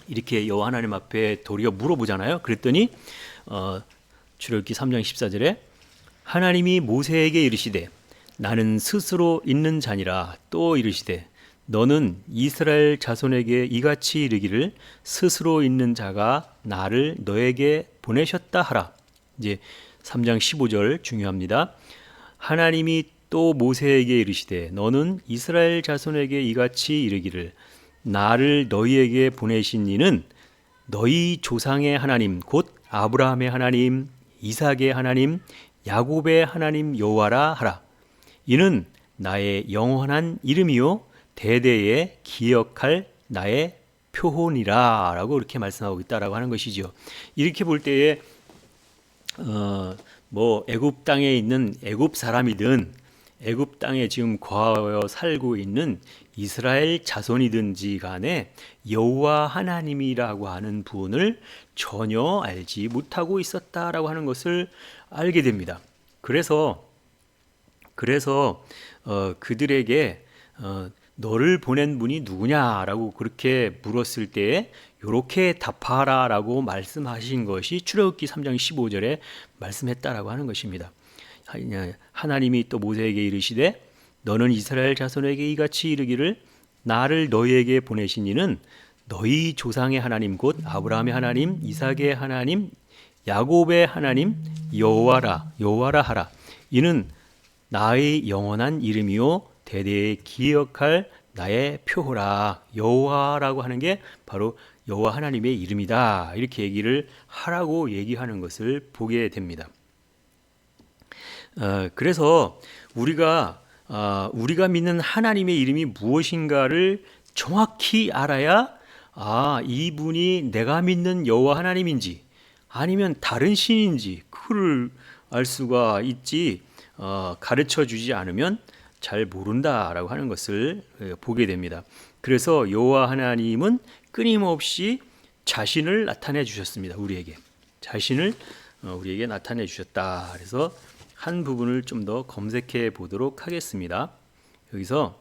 이렇게 여호와 하나님 앞에 도리어 물어보잖아요. 그랬더니 출애굽기 3장 14절에 하나님이 모세에게 이르시되 나는 스스로 있는 자니라. 또 이르시되 너는 이스라엘 자손에게 이같이 이르기를 스스로 있는 자가 나를 너에게 보내셨다 하라. 이제 3장 15절 중요합니다. 하나님이 또 모세에게 이르시되 너는 이스라엘 자손에게 이같이 이르기를 나를 너희에게 보내신 이는 너희 조상의 하나님 곧 아브라함의 하나님 이삭의 하나님 야곱의 하나님 여호와라 하라. 이는 나의 영원한 이름이요 대대에 기억할 나의 표혼이라 라고 이렇게 말씀하고 있다라고 하는 것이죠. 이렇게 볼 때에 뭐 애굽 땅에 있는 애굽 사람이든 애굽 땅에 지금 거하여 살고 있는 이스라엘 자손이든지 간에 여호와 하나님이라고 하는 분을 전혀 알지 못하고 있었다라고 하는 것을 알게 됩니다. 그래서 그들에게 너를 보낸 분이 누구냐라고 그렇게 물었을 때에 이렇게 답하라라고 말씀하신 것이 출애굽기 3장 15절에 말씀했다라고 하는 것입니다. 하나님이 또 모세에게 이르시되 너는 이스라엘 자손에게 이같이 이르기를 나를 너희에게 보내신 이는 너희 조상의 하나님 곧 아브라함의 하나님 이삭의 하나님 야곱의 하나님 여호와라 하라. 이는 나의 영원한 이름이요 대대에 기억할 나의 표호라. 여호와라고 하는 게 바로 여호와 하나님의 이름이다. 이렇게 얘기를 하라고 얘기하는 것을 보게 됩니다. 그래서 우리가 믿는 하나님의 이름이 무엇인가를 정확히 알아야 이분이 내가 믿는 여호와 하나님인지 아니면 다른 신인지 그를 알 수가 있지 가르쳐 주지 않으면 잘 모른다라고 하는 것을 보게 됩니다. 그래서 여호와 하나님은 끊임없이 자신을 나타내 주셨습니다. 우리에게 나타내 주셨다. 그래서 한 부분을 좀 더 검색해 보도록 하겠습니다. 여기서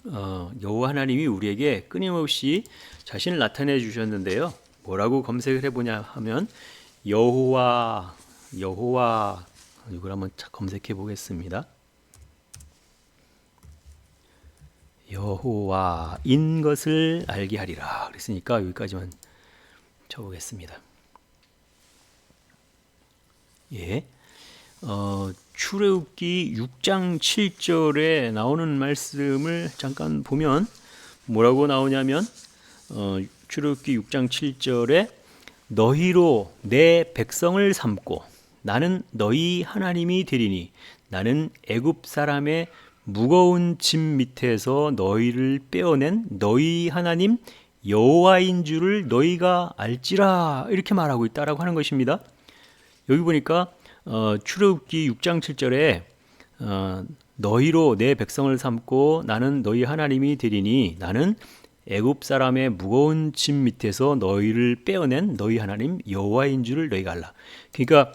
여호와 하나님이 우리에게 끊임없이 자신을 나타내 주셨는데요. 뭐라고 검색을 해보냐 하면 여호와 여호와 이걸 한번 검색해 보겠습니다. 여호와인 것을 알게 하리라. 그랬으니까 여기까지만 쳐보겠습니다. 예, 출애굽기 6장 7절에 나오는 말씀을 잠깐 보면 뭐라고 나오냐면 출애굽기 6장 7절에 너희로 내 백성을 삼고 나는 너희 하나님이 되리니 나는 애굽 사람의 무거운 짐 밑에서 너희를 빼어낸 너희 하나님 여호와인 줄을 너희가 알지라 이렇게 말하고 있다라고 하는 것입니다. 여기 보니까 출애굽기 6장 7절에 너희로 내 백성을 삼고 나는 너희 하나님이 되리니 나는 애굽 사람의 무거운 짐 밑에서 너희를 빼어낸 너희 하나님 여호와인 줄을 너희가 알라. 그러니까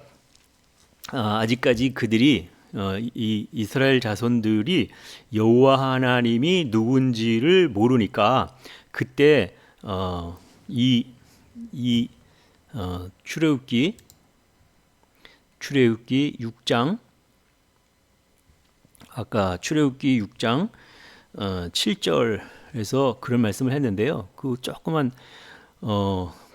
아직까지 그들이 이 이스라엘 자손들이 여호와 하나님이 누군지를 모르니까 그때 출애굽기 6장 아까 출애굽기 6장 7절에서 그런 말씀을 했는데요. 그 조금만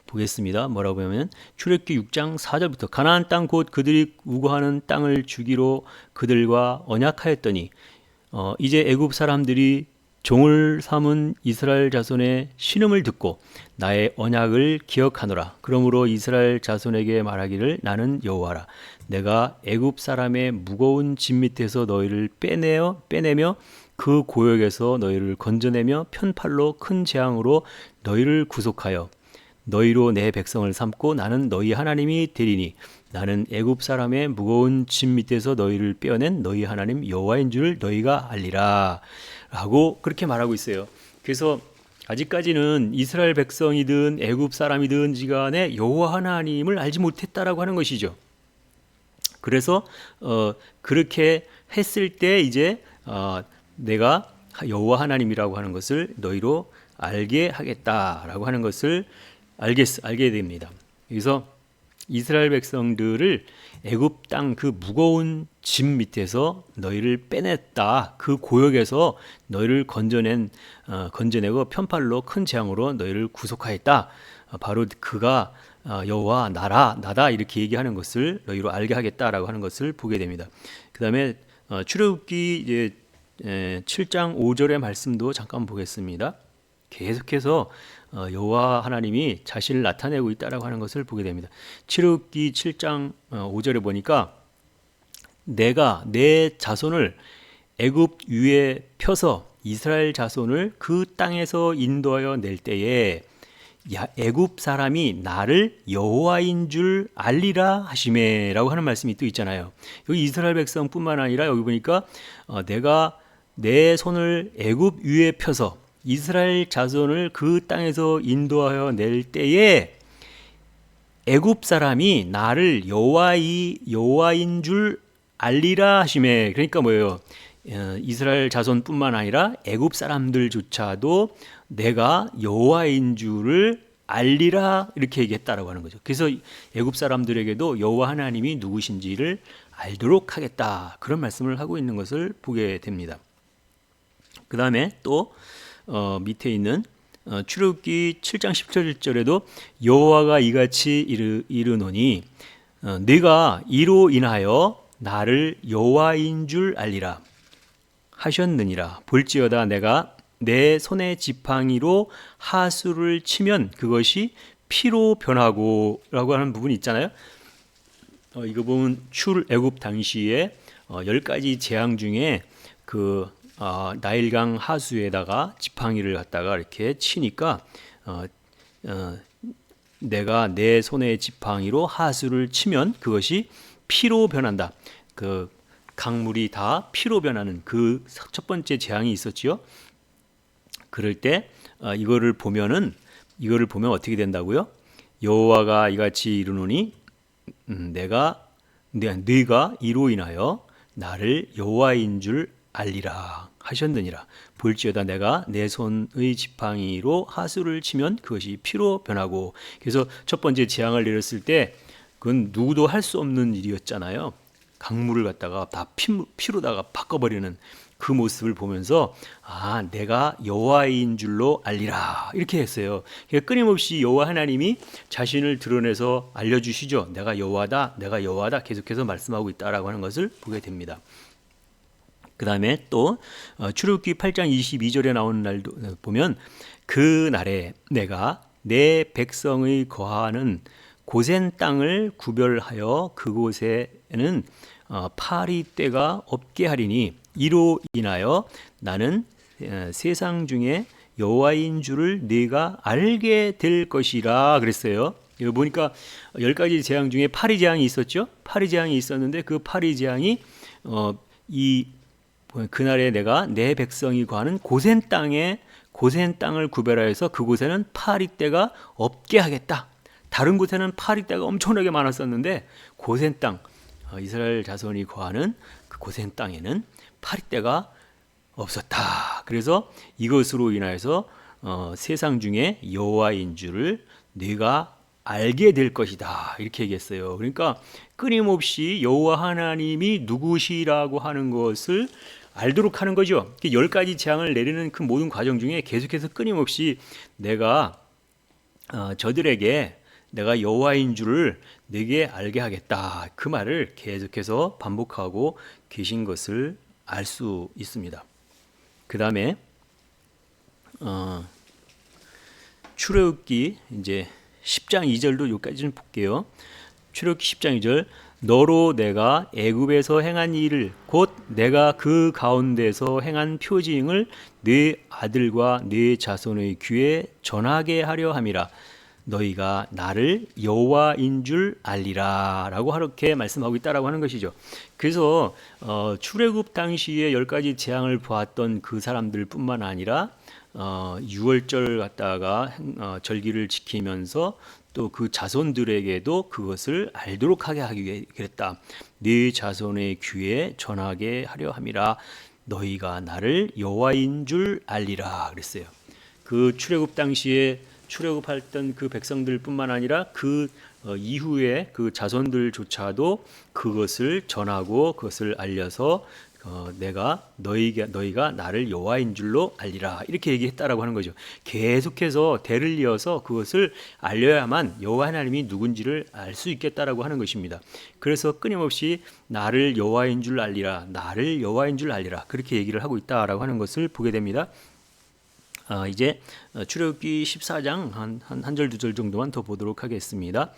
보겠습니다. 뭐라고 하면 출애굽기 6장 4절부터 가나안 땅 곧 그들이 우거하는 땅을 주기로 그들과 언약하였더니 이제 애굽 사람들이 종을 삼은 이스라엘 자손의 신음을 듣고 나의 언약을 기억하노라. 그러므로 이스라엘 자손에게 말하기를 나는 여호와라. 내가 애굽 사람의 무거운 짐 밑에서 너희를 빼내며 그 고역에서 너희를 건져내며 편팔로 큰 재앙으로 너희를 구속하여 너희로 내 백성을 삼고 나는 너희 하나님이 되리니 나는 애굽 사람의 무거운 짐 밑에서 너희를 빼어낸 너희 하나님 여호와인 줄 너희가 알리라 라고 그렇게 말하고 있어요. 그래서 아직까지는 이스라엘 백성이든 애굽 사람이든 간에 여호와 하나님을 알지 못했다라고 하는 것이죠. 그래서 그렇게 했을 때 이제 내가 여호와 하나님이라고 하는 것을 너희로 알게 하겠다라고 하는 것을 알게 됩니다. 그래서 이스라엘 백성들을 애굽 땅 그 무거운 짐 밑에서 너희를 빼냈다. 그 고역에서 너희를 건져내고 편팔로 큰 재앙으로 너희를 구속하였다. 바로 그가 여호와 나다 이렇게 얘기하는 것을 너희로 알게 하겠다라고 하는 것을 보게 됩니다. 그 다음에 출애굽기 7장 5절의 말씀도 잠깐 보겠습니다. 계속해서 여호와 하나님이 자신을 나타내고 있다라고 하는 것을 보게 됩니다. 출애굽기 7장 5절에 보니까 내가 내 자손을 애굽 위에 펴서 이스라엘 자손을 그 땅에서 인도하여 낼 때에 애굽 사람이 나를 여호와인 줄 알리라 하시매라고 하는 말씀이 또 있잖아요. 여기 이스라엘 백성뿐만 아니라 여기 보니까 내가 내 손을 애굽 위에 펴서 이스라엘 자손을 그 땅에서 인도하여 낼 때에 애굽 사람이 나를 여호와인 줄 알리라 하시매. 그러니까 뭐예요? 이스라엘 자손뿐만 아니라 애굽 사람들조차도 내가 여호와인 줄을 알리라 이렇게 얘기했다라고 하는 거죠. 그래서 애굽 사람들에게도 여호와 하나님이 누구신지를 알도록 하겠다 그런 말씀을 하고 있는 것을 보게 됩니다. 그 다음에 또 밑에 있는 출애굽기 7장 17절에도 여호와가 이같이 이르노니 네가 이로 인하여 나를 여호와인 줄 알리라 하셨느니라. 볼지어다 내가 내 손의 지팡이로 하수를 치면 그것이 피로 변하고 라고 하는 부분이 있잖아요. 이거 보면 출애굽 당시에 10가지 재앙 중에 나일강 하수에다가 지팡이를 갖다가 이렇게 치니까 내가 내 손의 지팡이로 하수를 치면 그것이 피로 변한다. 그 강물이 다 피로 변하는 그 첫 번째 재앙이 있었지요. 그럴 때 이거를 보면 어떻게 된다고요? 여호와가 이같이 이르노니 네가 이로 인하여 나를 여호와인 줄 알리라 하셨느니라. 볼지어다 내가 내 손의 지팡이로 하수를 치면 그것이 피로 변하고. 그래서 첫 번째 재앙을 내렸을 때 그건 누구도 할 수 없는 일이었잖아요. 강물을 갖다가 다 피로다가 바꿔버리는 그 모습을 보면서 내가 여호와인 줄로 알리라 이렇게 했어요. 그러니까 끊임없이 여호와 하나님이 자신을 드러내서 알려주시죠. 내가 여호와다, 내가 여호와다 계속해서 말씀하고 있다라고 하는 것을 보게 됩니다. 그 다음에 또 출애굽기 8장 22절에 나오는 날도 보면 그 날에 내가 내 백성의 거하는 고센 땅을 구별하여 그곳에는 파리떼가 없게 하리니 이로 인하여 나는 세상 중에 여호와인 줄을 네가 알게 될 것이라 그랬어요. 이거 보니까 10가지 재앙 중에 파리 재앙이 있었죠. 파리 재앙이 있었는데 그 파리 재앙이 그날에 내가 내 백성이 거하는 고센 땅을 구별하여서 그곳에는 파리떼가 없게 하겠다. 다른 곳에는 파리떼가 엄청나게 많았었는데 고센 땅, 이스라엘 자손이 거하는 그 고센 땅에는 파리떼가 없었다. 그래서 이것으로 인하여서 세상 중에 여호와인 줄을 네가 알게 될 것이다. 이렇게 얘기했어요. 그러니까 끊임없이 여호와 하나님이 누구시라고 하는 것을 알도록 하는 거죠. 10가지 재앙을 내리는 그 모든 과정 중에 계속해서 끊임없이 내가 저들에게 내가 여호와인 줄을 네게 알게 하겠다. 그 말을 계속해서 반복하고 계신 것을 알 수 있습니다. 그 다음에 출애굽기 이제 10장 2절도 여기까지 좀 볼게요. 출애굽기 10장 2절 너로 내가 애굽에서 행한 일을 곧 내가 그 가운데서 행한 표징을 네 아들과 네 자손의 귀에 전하게 하려 함이라. 너희가 나를 여호와인 줄 알리라라고 이렇게 말씀하고 있다라고 하는 것이죠. 그래서 출애굽 당시에 10가지 재앙을 보았던 그 사람들뿐만 아니라 6월절 갖다가 절기를 지키면서 또 그 자손들에게도 그것을 알도록 하게 하기 그랬다. 네 자손의 귀에 전하게 하려 함이라. 너희가 나를 여호와인 줄 알리라 그랬어요. 그 출애굽 당시에 출애굽했던 그 백성들뿐만 아니라 그 이후에 그 자손들조차도 그것을 전하고 그것을 알려서 너희가 나를 여호와인 줄로 알리라 이렇게 얘기했다라고 하는 거죠. 계속해서 대를 이어서 그것을 알려야만 여호와 하나님이 누군지를 알 수 있겠다라고 하는 것입니다. 그래서 끊임없이 나를 여호와인 줄 알리라, 나를 여호와인 줄 알리라 그렇게 얘기를 하고 있다라고 하는 것을 보게 됩니다. 이제 출애굽기 14장 한 절 두 절 정도만 더 보도록 하겠습니다.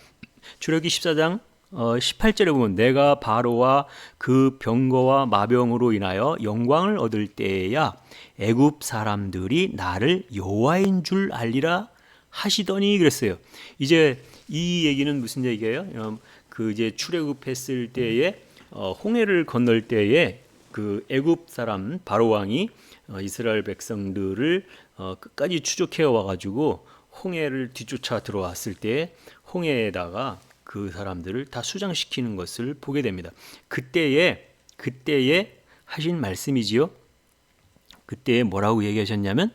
출애굽기 14장 18절에 보면 내가 바로와 그 병거와 마병으로 인하여 영광을 얻을 때야 애굽 사람들이 나를 여호와인 줄 알리라 하시더니 그랬어요. 이제 이 얘기는 무슨 얘기예요? 그 이제 출애굽했을 때에 홍해를 건널 때에 그 애굽 사람 바로 왕이 이스라엘 백성들을 끝까지 추적해 와가지고 홍해를 뒤쫓아 들어왔을 때 홍해에다가 그 사람들을 다 수장시키는 것을 보게 됩니다. 그때에 하신 말씀이지요. 그때에 뭐라고 얘기하셨냐면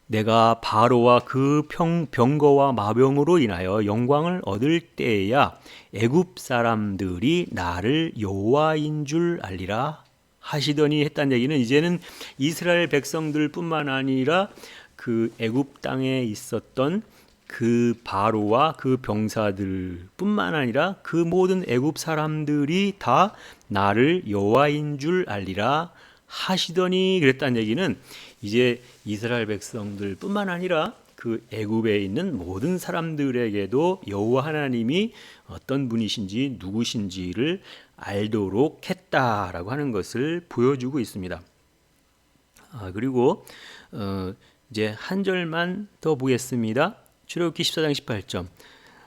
내가 바로와 그 병거와 마병으로 인하여 영광을 얻을 때야 애굽 사람들이 나를 여호와인 줄 알리라 하시더니 했다는 얘기는 이제는 이스라엘 백성들뿐만 아니라 그 애굽 땅에 있었던 그 바로와 그 병사들뿐만 아니라 그 모든 애굽 사람들이 다 나를 여호와인 줄 알리라 하시더니 그랬다는 얘기는 이제 이스라엘 백성들뿐만 아니라 그 애굽에 있는 모든 사람들에게도 여호와 하나님이 어떤 분이신지 누구신지를 알도록 했다라고 하는 것을 보여주고 있습니다. 그리고 이제 한 절만 더 보겠습니다. 출애굽기 14장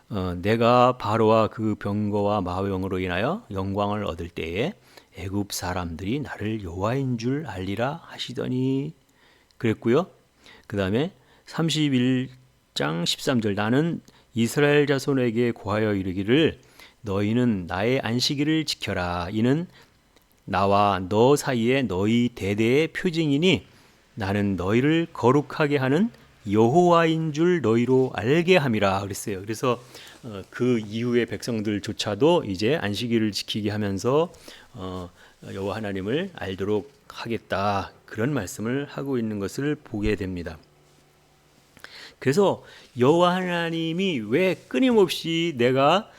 18절 내가 바로와 그 병거와 마병으로 인하여 영광을 얻을 때에 애굽 사람들이 나를 여호와인 줄 알리라 하시더니 그랬고요. 그 다음에 31장 13절 나는 이스라엘 자손에게 고하여 이르기를 너희는 나의 안식일을 지켜라. 이는 나와 너 사이에 너희 대대의 표징이니 나는 너희를 거룩하게 하는 여호와인 줄 너희로 알게 함이라 그랬어요. 그래서 그 이후의 백성들조차도 이제 안식일을 지키게 하면서 여호와 하나님을 알도록 하겠다, 그런 말씀을 하고 있는 것을 보게 됩니다. 그래서 여호와 하나님이 왜 끊임없이 내가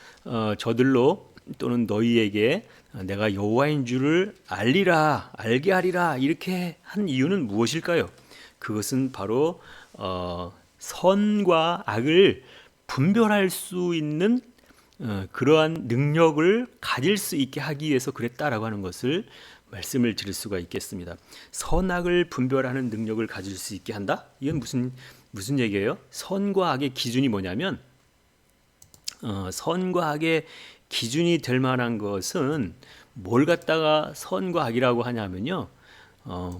저들로 또는 너희에게 내가 여호와인 줄을 알리라, 알게 하리라 이렇게 한 이유는 무엇일까요? 그것은 바로 선과 악을 분별할 수 있는 그러한 능력을 가질 수 있게 하기 위해서 그랬다라고 하는 것을 말씀을 드릴 수가 있겠습니다. 선악을 분별하는 능력을 가질 수 있게 한다? 이건 무슨 얘기예요? 선과 악의 기준이 뭐냐면 선과 악의 기준이 될 만한 것은 뭘 갖다가 선과 악이라고 하냐면요.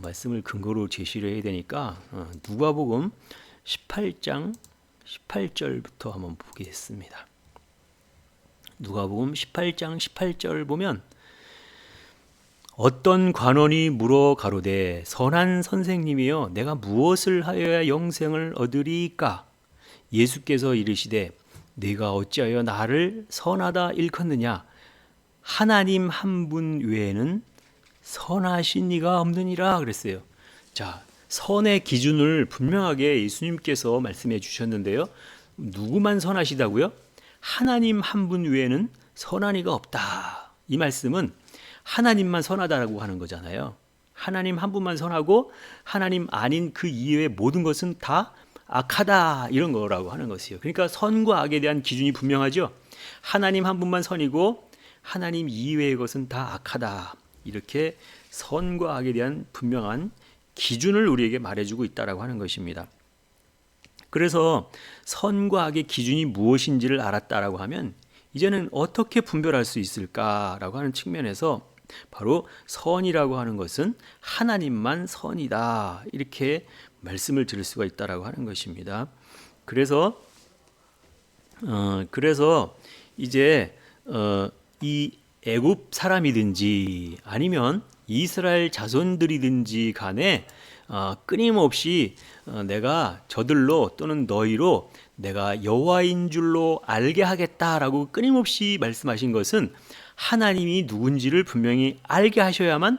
말씀을 근거로 제시를 해야 되니까 누가복음 18장 18절부터 한번 보겠습니다. 누가복음 18장 18절 보면 어떤 관원이 물어 가로되 선한 선생님이여 내가 무엇을 하여야 영생을 얻으리까? 예수께서 이르시되 네가 어찌하여 나를 선하다 일컫느냐? 하나님 한 분 외에는 선하신 이가 없느니라 그랬어요. 자, 선의 기준을 분명하게 예수님께서 말씀해 주셨는데요. 누구만 선하시다고요? 하나님 한 분 외에는 선한 이가 없다. 이 말씀은 하나님만 선하다라고 하는 거잖아요. 하나님 한 분만 선하고 하나님 아닌 그 이외의 모든 것은 다 악하다, 이런 거라고 하는 것이에요. 그러니까 선과 악에 대한 기준이 분명하죠. 하나님 한 분만 선이고 하나님 이외의 것은 다 악하다, 이렇게 선과 악에 대한 분명한 기준을 우리에게 말해주고 있다라고 하는 것입니다. 그래서 선과 악의 기준이 무엇인지를 알았다라고 하면 이제는 어떻게 분별할 수 있을까라고 하는 측면에서 바로 선이라고 하는 것은 하나님만 선이다, 이렇게 말씀을 드릴 수가 있다라고 하는 것입니다. 그래서 이제 이 애굽 사람이든지 아니면 이스라엘 자손들이든지 간에 끊임없이 내가 저들로 또는 너희로 내가 여호와인 줄로 알게 하겠다라고 끊임없이 말씀하신 것은 하나님이 누군지를 분명히 알게 하셔야만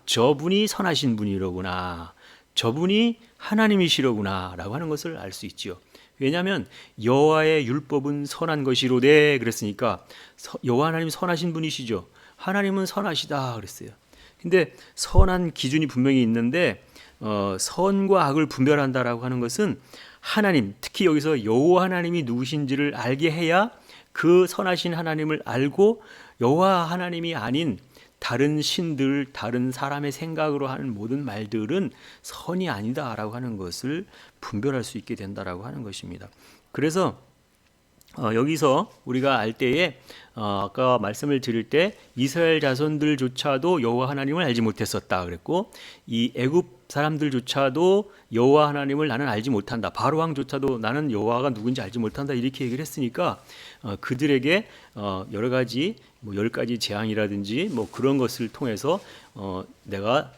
저분이 선하신 분이로구나, 저분이 하나님이시로구나 라고 하는 것을 알 수 있지요. 왜냐하면 여호와의 율법은 선한 것이로되 그랬으니까 여호와 하나님 선하신 분이시죠. 하나님은 선하시다 그랬어요. 근데 선한 기준이 분명히 있는데 선과 악을 분별한다라고 하는 것은 하나님, 특히 여기서 여호와 하나님이 누구신지를 알게 해야 그 선하신 하나님을 알고 여호와 하나님이 아닌 다른 신들, 다른 사람의 생각으로 하는 모든 말들은 선이 아니다라고 하는 것을 분별할 수 있게 된다라고 하는 것입니다. 그래서 여기서 우리가 알 때에 아까 말씀을 드릴 때 이스라엘 자손들조차도 여호와 하나님을 알지 못했었다 그랬고, 이 애굽 사람들조차도 여호와 하나님을 나는 알지 못한다, 바로 왕조차도 나는 여호와가 누군지 알지 못한다, 이렇게 얘기를 했으니까 그들에게 여러 가지 10가지 재앙이라든지 그런 것을 통해서 내가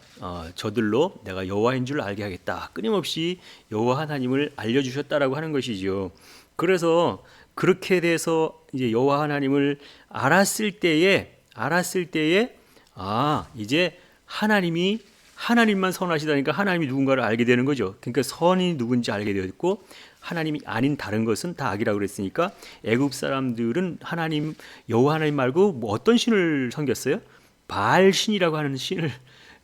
저들로 내가 여호와인 줄 알게 하겠다, 끊임없이 여호와 하나님을 알려주셨다라고 하는 것이지요. 그래서 그렇게 돼서 이제 여호와 하나님을 알았을 때에 이제 하나님만 선하시다니까 하나님이 누군가를 알게 되는 거죠. 그러니까 선이 누군지 알게 되었고 하나님이 아닌 다른 것은 다 악이라고 그랬으니까 애굽 사람들은 여호와 하나님 말고 어떤 신을 섬겼어요? 바알 신이라고 하는 신을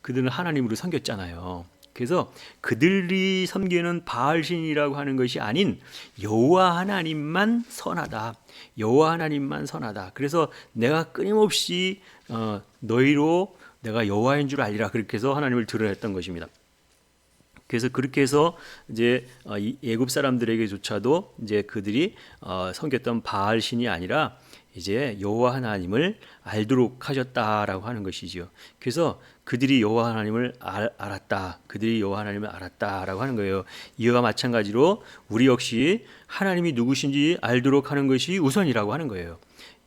그들은 하나님으로 섬겼잖아요. 그래서 그들이 섬기는 바알 신이라고 하는 것이 아닌 여호와 하나님만 선하다, 여호와 하나님만 선하다. 그래서 내가 끊임없이 너희로 내가 여호와인 줄 알리라, 그렇게 해서 하나님을 드러냈던 것입니다. 그래서 그렇게 해서 이제 이 애굽 사람들에게조차도 이제 그들이 섬겼던 바알 신이 아니라 이제 여호와 하나님을 알도록 하셨다라고 하는 것이죠. 그래서 그들이 여호와 하나님을 알았다, 그들이 여호와 하나님을 알았다라고 하는 거예요. 이와 마찬가지로 우리 역시 하나님이 누구신지 알도록 하는 것이 우선이라고 하는 거예요.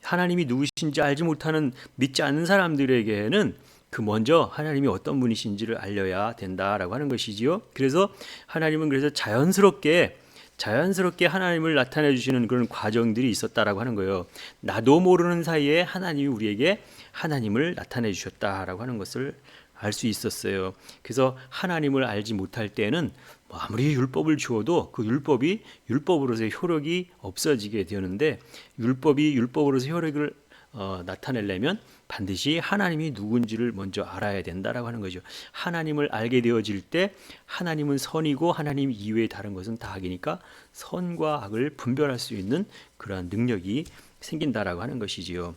하나님이 누구신지 알지 못하는, 믿지 않는 사람들에게는 먼저 하나님이 어떤 분이신지를 알려야 된다라고 하는 것이지요. 그래서 하나님은 자연스럽게 자연스럽게 하나님을 나타내 주시는 그런 과정들이 있었다라고 하는 거예요. 나도 모르는 사이에 하나님이 우리에게 하나님을 나타내 주셨다라고 하는 것을 알 수 있었어요. 그래서 하나님을 알지 못할 때는 아무리 율법을 주어도 그 율법이 율법으로서의 효력이 없어지게 되는데, 율법이 율법으로서 효력을 나타내려면 반드시 하나님이 누군지를 먼저 알아야 된다라고 하는 거죠. 하나님을 알게 되어질 때 하나님은 선이고 하나님 이외의 다른 것은 다 악이니까 선과 악을 분별할 수 있는 그러한 능력이 생긴다라고 하는 것이지요.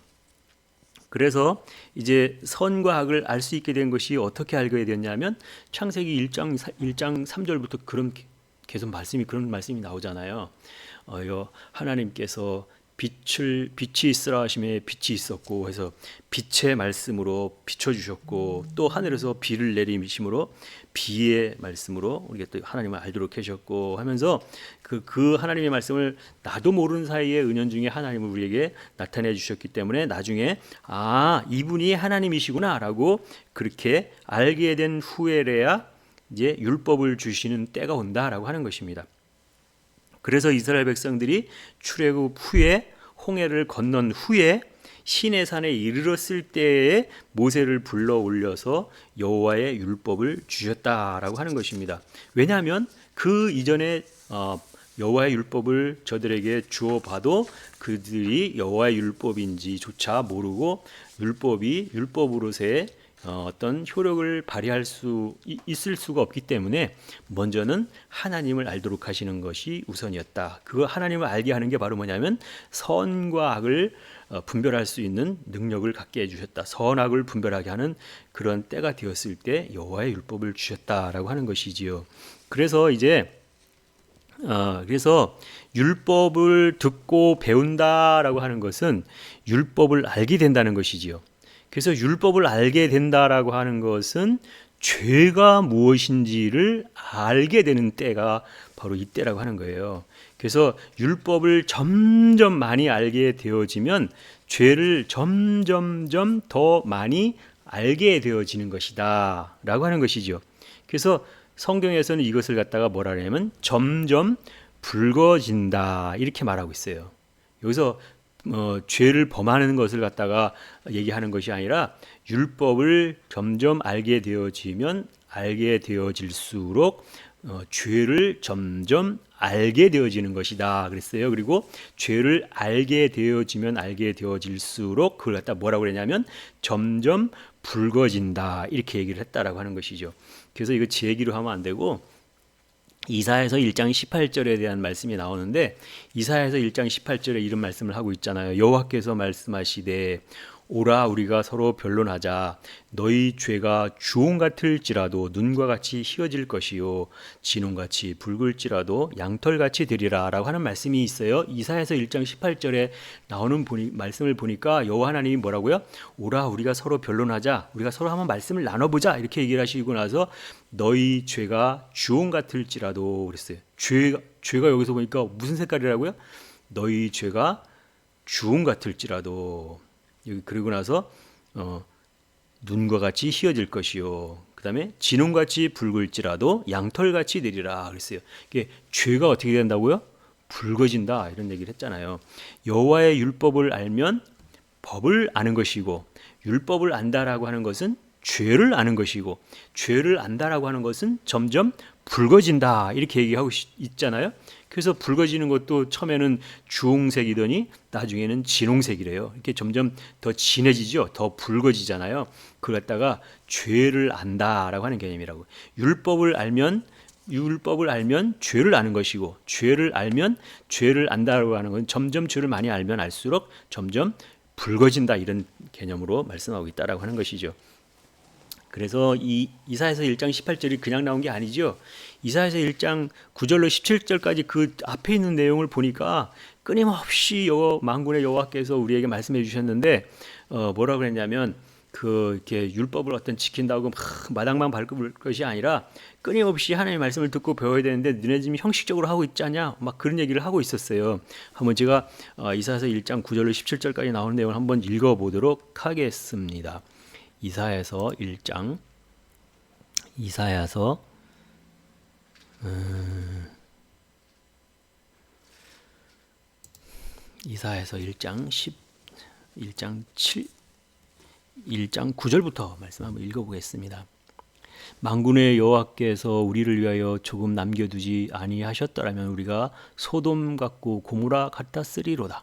그래서 이제 선과 악을 알 수 있게 된 것이 어떻게 알게 되었냐면, 창세기 1장 3절부터 계속 그런 말씀이 나오잖아요. 하나님께서 빛이 있으라 하심에 빛이 있었고 해서 빛의 말씀으로 비춰주셨고, 또 하늘에서 비를 내리심으로 비의 말씀으로 우리가 또 하나님을 알도록 하셨고 하면서 그 하나님의 말씀을 나도 모르는 사이에 은연중에 하나님을 우리에게 나타내 주셨기 때문에 나중에 이분이 하나님이시구나라고 그렇게 알게 된 후에래야 이제 율법을 주시는 때가 온다라고 하는 것입니다. 그래서 이스라엘 백성들이 출애굽 후에 홍해를 건넌 후에 시내산에 이르렀을 때에 모세를 불러 올려서 여호와의 율법을 주셨다라고 하는 것입니다. 왜냐하면 그 이전에 여호와의 율법을 저들에게 주어 봐도 그들이 여호와의 율법인지조차 모르고 율법이 율법으로서의 어떤 효력을 발휘할 수 있을 수가 없기 때문에 먼저는 하나님을 알도록 하시는 것이 우선이었다. 그 하나님을 알게 하는 게 바로 뭐냐면 선과 악을 분별할 수 있는 능력을 갖게 해주셨다. 선악을 분별하게 하는 그런 때가 되었을 때 여호와의 율법을 주셨다라고 하는 것이지요. 그래서 율법을 듣고 배운다라고 하는 것은 율법을 알게 된다는 것이지요. 그래서 율법을 알게 된다라고 하는 것은 죄가 무엇인지를 알게 되는 때가 바로 이때라고 하는 거예요. 그래서 율법을 점점 많이 알게 되어지면 죄를 점점점 더 많이 알게 되어지는 것이다 라고 하는 것이죠. 그래서 성경에서는 이것을 갖다가 뭐라 하냐면 점점 붉어진다 이렇게 말하고 있어요. 여기서 죄를 범하는 것을 갖다가 얘기하는 것이 아니라 율법을 점점 알게 되어질수록 죄를 점점 알게 되어지는 것이다 그랬어요. 그리고 죄를 알게 되어질수록 그걸 갖다 뭐라고 그랬냐면 점점 붉어진다 이렇게 얘기를 했다라고 하는 것이죠. 그래서 이거 제 얘기로 하면 안 되고 이사야서 1장 18절에 대한 말씀이 나오는데, 이사야서 1장 18절에 이런 말씀을 하고 있잖아요. 여호와께서 말씀하시되 오라 우리가 서로 변론하자. 너희 죄가 주홍 같을지라도 눈과 같이 희어질 것이요 진홍같이 붉을지라도 양털같이 되리라 라고 하는 말씀이 있어요. 이사야서 1장 18절에 나오는 말씀을 보니까 여호와 하나님이 뭐라고요? 오라 우리가 서로 변론하자. 우리가 서로 한번 말씀을 나눠보자 이렇게 얘기를 하시고 나서 너희 죄가 주홍 같을지라도 그랬어요. 죄가 여기서 보니까 무슨 색깔이라고요? 너희 죄가 주홍 같을지라도, 그리고 나서 눈과 같이 희어질 것이요 그 다음에 진홍같이 붉을지라도 양털같이 되리라 그랬어요. 이게 죄가 어떻게 된다고요? 붉어진다 이런 얘기를 했잖아요. 여호와의 율법을 알면 법을 아는 것이고, 율법을 안다라고 하는 것은 죄를 아는 것이고, 죄를 안다라고 하는 것은 점점 붉어진다 이렇게 얘기하고 있잖아요. 그래서 붉어지는 것도 처음에는 주홍색이더니 나중에는 진홍색이래요. 이렇게 점점 더 진해지죠. 더 붉어지잖아요. 그걸 갖다가 죄를 안다라고 하는 개념이라고. 율법을 알면 죄를 아는 것이고, 죄를 알면 죄를 안다라고 하는 건 점점 죄를 많이 알면 알수록 점점 붉어진다 이런 개념으로 말씀하고 있다라고 하는 것이죠. 그래서 이사야서 1장 18절이 그냥 나온 게 아니죠. 이사야서 1장 9절로 17절까지 그 앞에 있는 내용을 보니까 끊임없이 만군의 여호와께서 우리에게 말씀해 주셨는데, 뭐라고 그랬냐면 이렇게 율법을 지킨다고 마당만 밟을 것이 아니라 끊임없이 하나님의 말씀을 듣고 배워야 되는데 너네 지금 형식적으로 하고 있지 않냐 막 그런 얘기를 하고 있었어요. 한번 제가 이사야서 1장 9절로 17절까지 나오는 내용을 한번 읽어보도록 하겠습니다. 이사야서 1장 이사야서 이사야서 1장 1장 9절부터 말씀 한번 읽어보겠습니다. 만군의 여호와께서 우리를 위하여 조금 남겨두지 아니하셨더라면 우리가 소돔 같고 고모라 같았으리로다.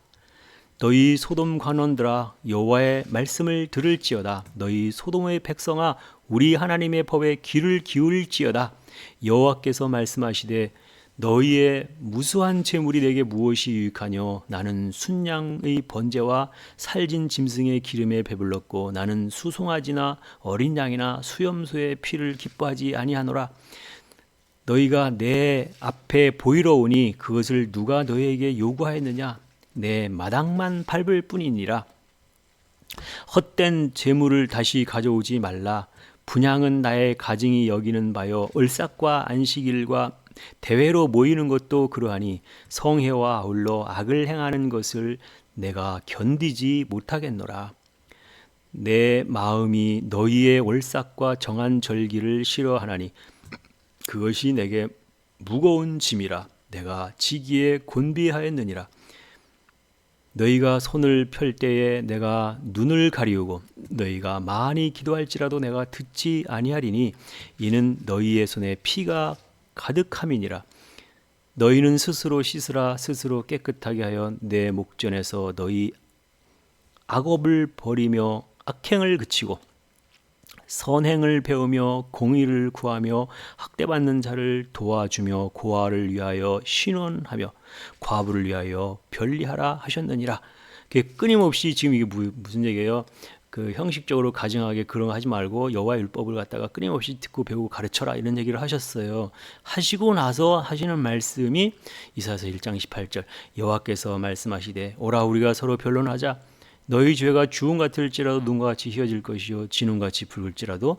너희 소돔 관원들아 여호와의 말씀을 들을지어다. 너희 소돔의 백성아 우리 하나님의 법에 귀를 기울일지어다. 여호와께서 말씀하시되 너희의 무수한 재물이 내게 무엇이 유익하뇨? 나는 순양의 번제와 살진 짐승의 기름에 배불렀고 나는 수송아지나 어린 양이나 수염소의 피를 기뻐하지 아니하노라. 너희가 내 앞에 보이러 오니 그것을 누가 너희에게 요구하였느냐? 내 마당만 밟을 뿐이니라. 헛된 재물을 다시 가져오지 말라. 분향은 나의 가증이 여기는 바요 을삭과 안식일과 대회로 모이는 것도 그러하니 성회와 아울러 악을 행하는 것을 내가 견디지 못하겠노라. 내 마음이 너희의 월삭과 정한 절기를 싫어하나니 그것이 내게 무거운 짐이라. 내가 지기에 곤비하였느니라. 너희가 손을 펼 때에 내가 눈을 가리우고 너희가 많이 기도할지라도 내가 듣지 아니하리니 이는 너희의 손에 피가 가득함이니라. 너희는 스스로 씻으라. 스스로 깨끗하게 하여 내 목전에서 너희 악업을 버리며 악행을 그치고 선행을 배우며 공의를 구하며 학대받는 자를 도와주며 고아를 위하여 신원하며 과부를 위하여 변리하라 하셨느니라. 끊임없이 지금 이게 무슨 얘기예요? 형식적으로 가증하게 그런 거 하지 말고 여호와의 율법을 갖다가 끊임없이 듣고 배우고 가르쳐라 이런 얘기를 하셨어요. 하시고 나서 하시는 말씀이 이사야서 1장 18절 여호와께서 말씀하시되 오라 우리가 서로 변론하자. 너희 죄가 주홍 같을지라도 눈과 같이 희어질 것이요 진홍같이 붉을지라도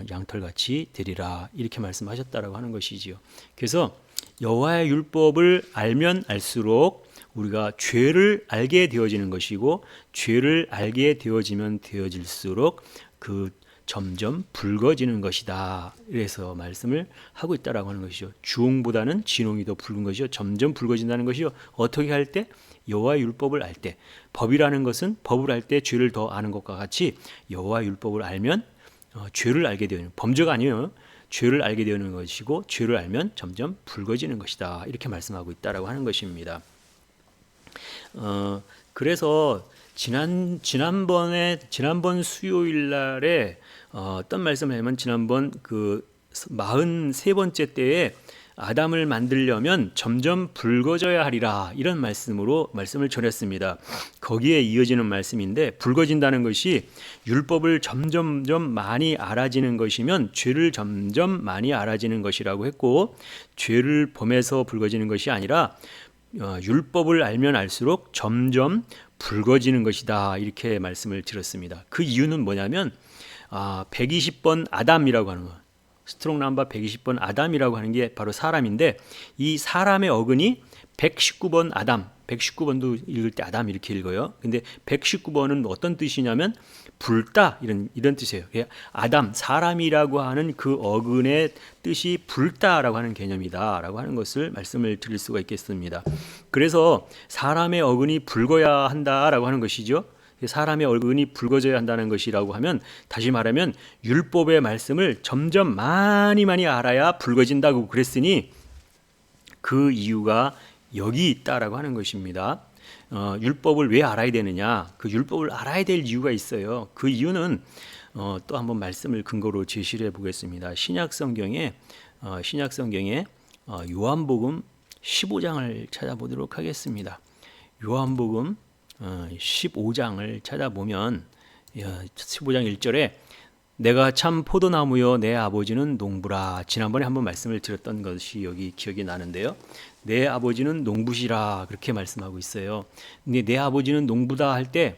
양털같이 되리라. 이렇게 말씀하셨다라고 하는 것이지요. 그래서 여호와의 율법을 알면 알수록 우리가 죄를 알게 되어지는 것이고 죄를 알게 되어지면 되어질수록 점점 붉어지는 것이다. 그래서 말씀을 하고 있다라고 하는 것이죠. 주홍보다는 진홍이 더 붉은 것이요. 점점 붉어진다는 것이요. 어떻게 할 때? 여호와의 율법을 알 때. 법이라는 것은 법을 알 때 죄를 더 아는 것과 같이 여호와의 율법을 알면 죄를 알게 되는, 범죄가 아니에요. 죄를 알게 되는 것이고 죄를 알면 점점 붉어지는 것이다. 이렇게 말씀하고 있다라고 하는 것입니다. 그래서 지난번 수요일 날에 어떤 말씀을 하면 지난번 43번째 때에 아담을 만들려면 점점 붉어져야 하리라 이런 말씀을 전했습니다. 거기에 이어지는 말씀인데 붉어진다는 것이 율법을 점점점 많이 알아지는 것이면 죄를 점점 많이 알아지는 것이라고 했고 죄를 범해서 붉어지는 것이 아니라 율법을 알면 알수록 점점 붉어지는 것이다 이렇게 말씀을 드렸습니다. 그 이유는 뭐냐면 120번 아담이라고 하는 거, 스트롱 넘버 120번 아담이라고 하는 게 바로 사람인데 이 사람의 어근이 119번 아담, 119번도 읽을 때 아담 이렇게 읽어요. 근데 119번은 어떤 뜻이냐면 붉다 이런 뜻이에요. 아담, 사람이라고 하는 그 어근의 뜻이 붉다라고 하는 개념이다라고 하는 것을 말씀을 드릴 수가 있겠습니다. 그래서 사람의 어근이 붉어야 한다라고 하는 것이죠. 사람의 어근이 붉어져야 한다는 것이라고 하면 다시 말하면 율법의 말씀을 점점 많이 알아야 붉어진다고 그랬으니 그 이유가 여기 있다라고 하는 것입니다. 율법을 왜 알아야 되느냐? 그 율법을 알아야 될 이유가 있어요. 그 이유는 또 한번 말씀을 근거로 제시를 해보겠습니다. 신약 성경에 요한복음 15장을 찾아보도록 하겠습니다. 요한복음 15장을 찾아보면 15장 1절에 내가 참 포도나무여 내 아버지는 농부라. 지난번에 한번 말씀을 드렸던 것이 여기 기억이 나는데요. 내 아버지는 농부시라 그렇게 말씀하고 있어요. 근데 내 아버지는 농부다 할 때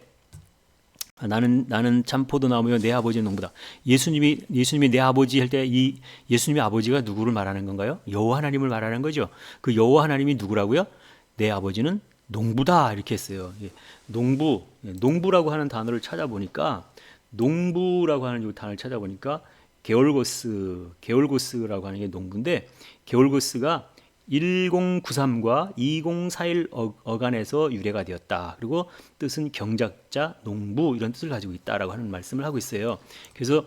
나는 참 포도나무여 내 아버지는 농부다. 예수님이 내 아버지 할 때 이 예수님의 아버지가 누구를 말하는 건가요? 여호와 하나님을 말하는 거죠. 그 여호와 하나님이 누구라고요? 내 아버지는 농부다 이렇게 했어요. 농부라고 하는 단어를 찾아보니까 농부라고 하는 이 단어를 찾아보니까 게올고스라고 하는 게 농부인데 게올고스가 1093과 2041 어간에서 유래가 되었다. 그리고 뜻은 경작자, 농부 이런 뜻을 가지고 있다라고 하는 말씀을 하고 있어요. 그래서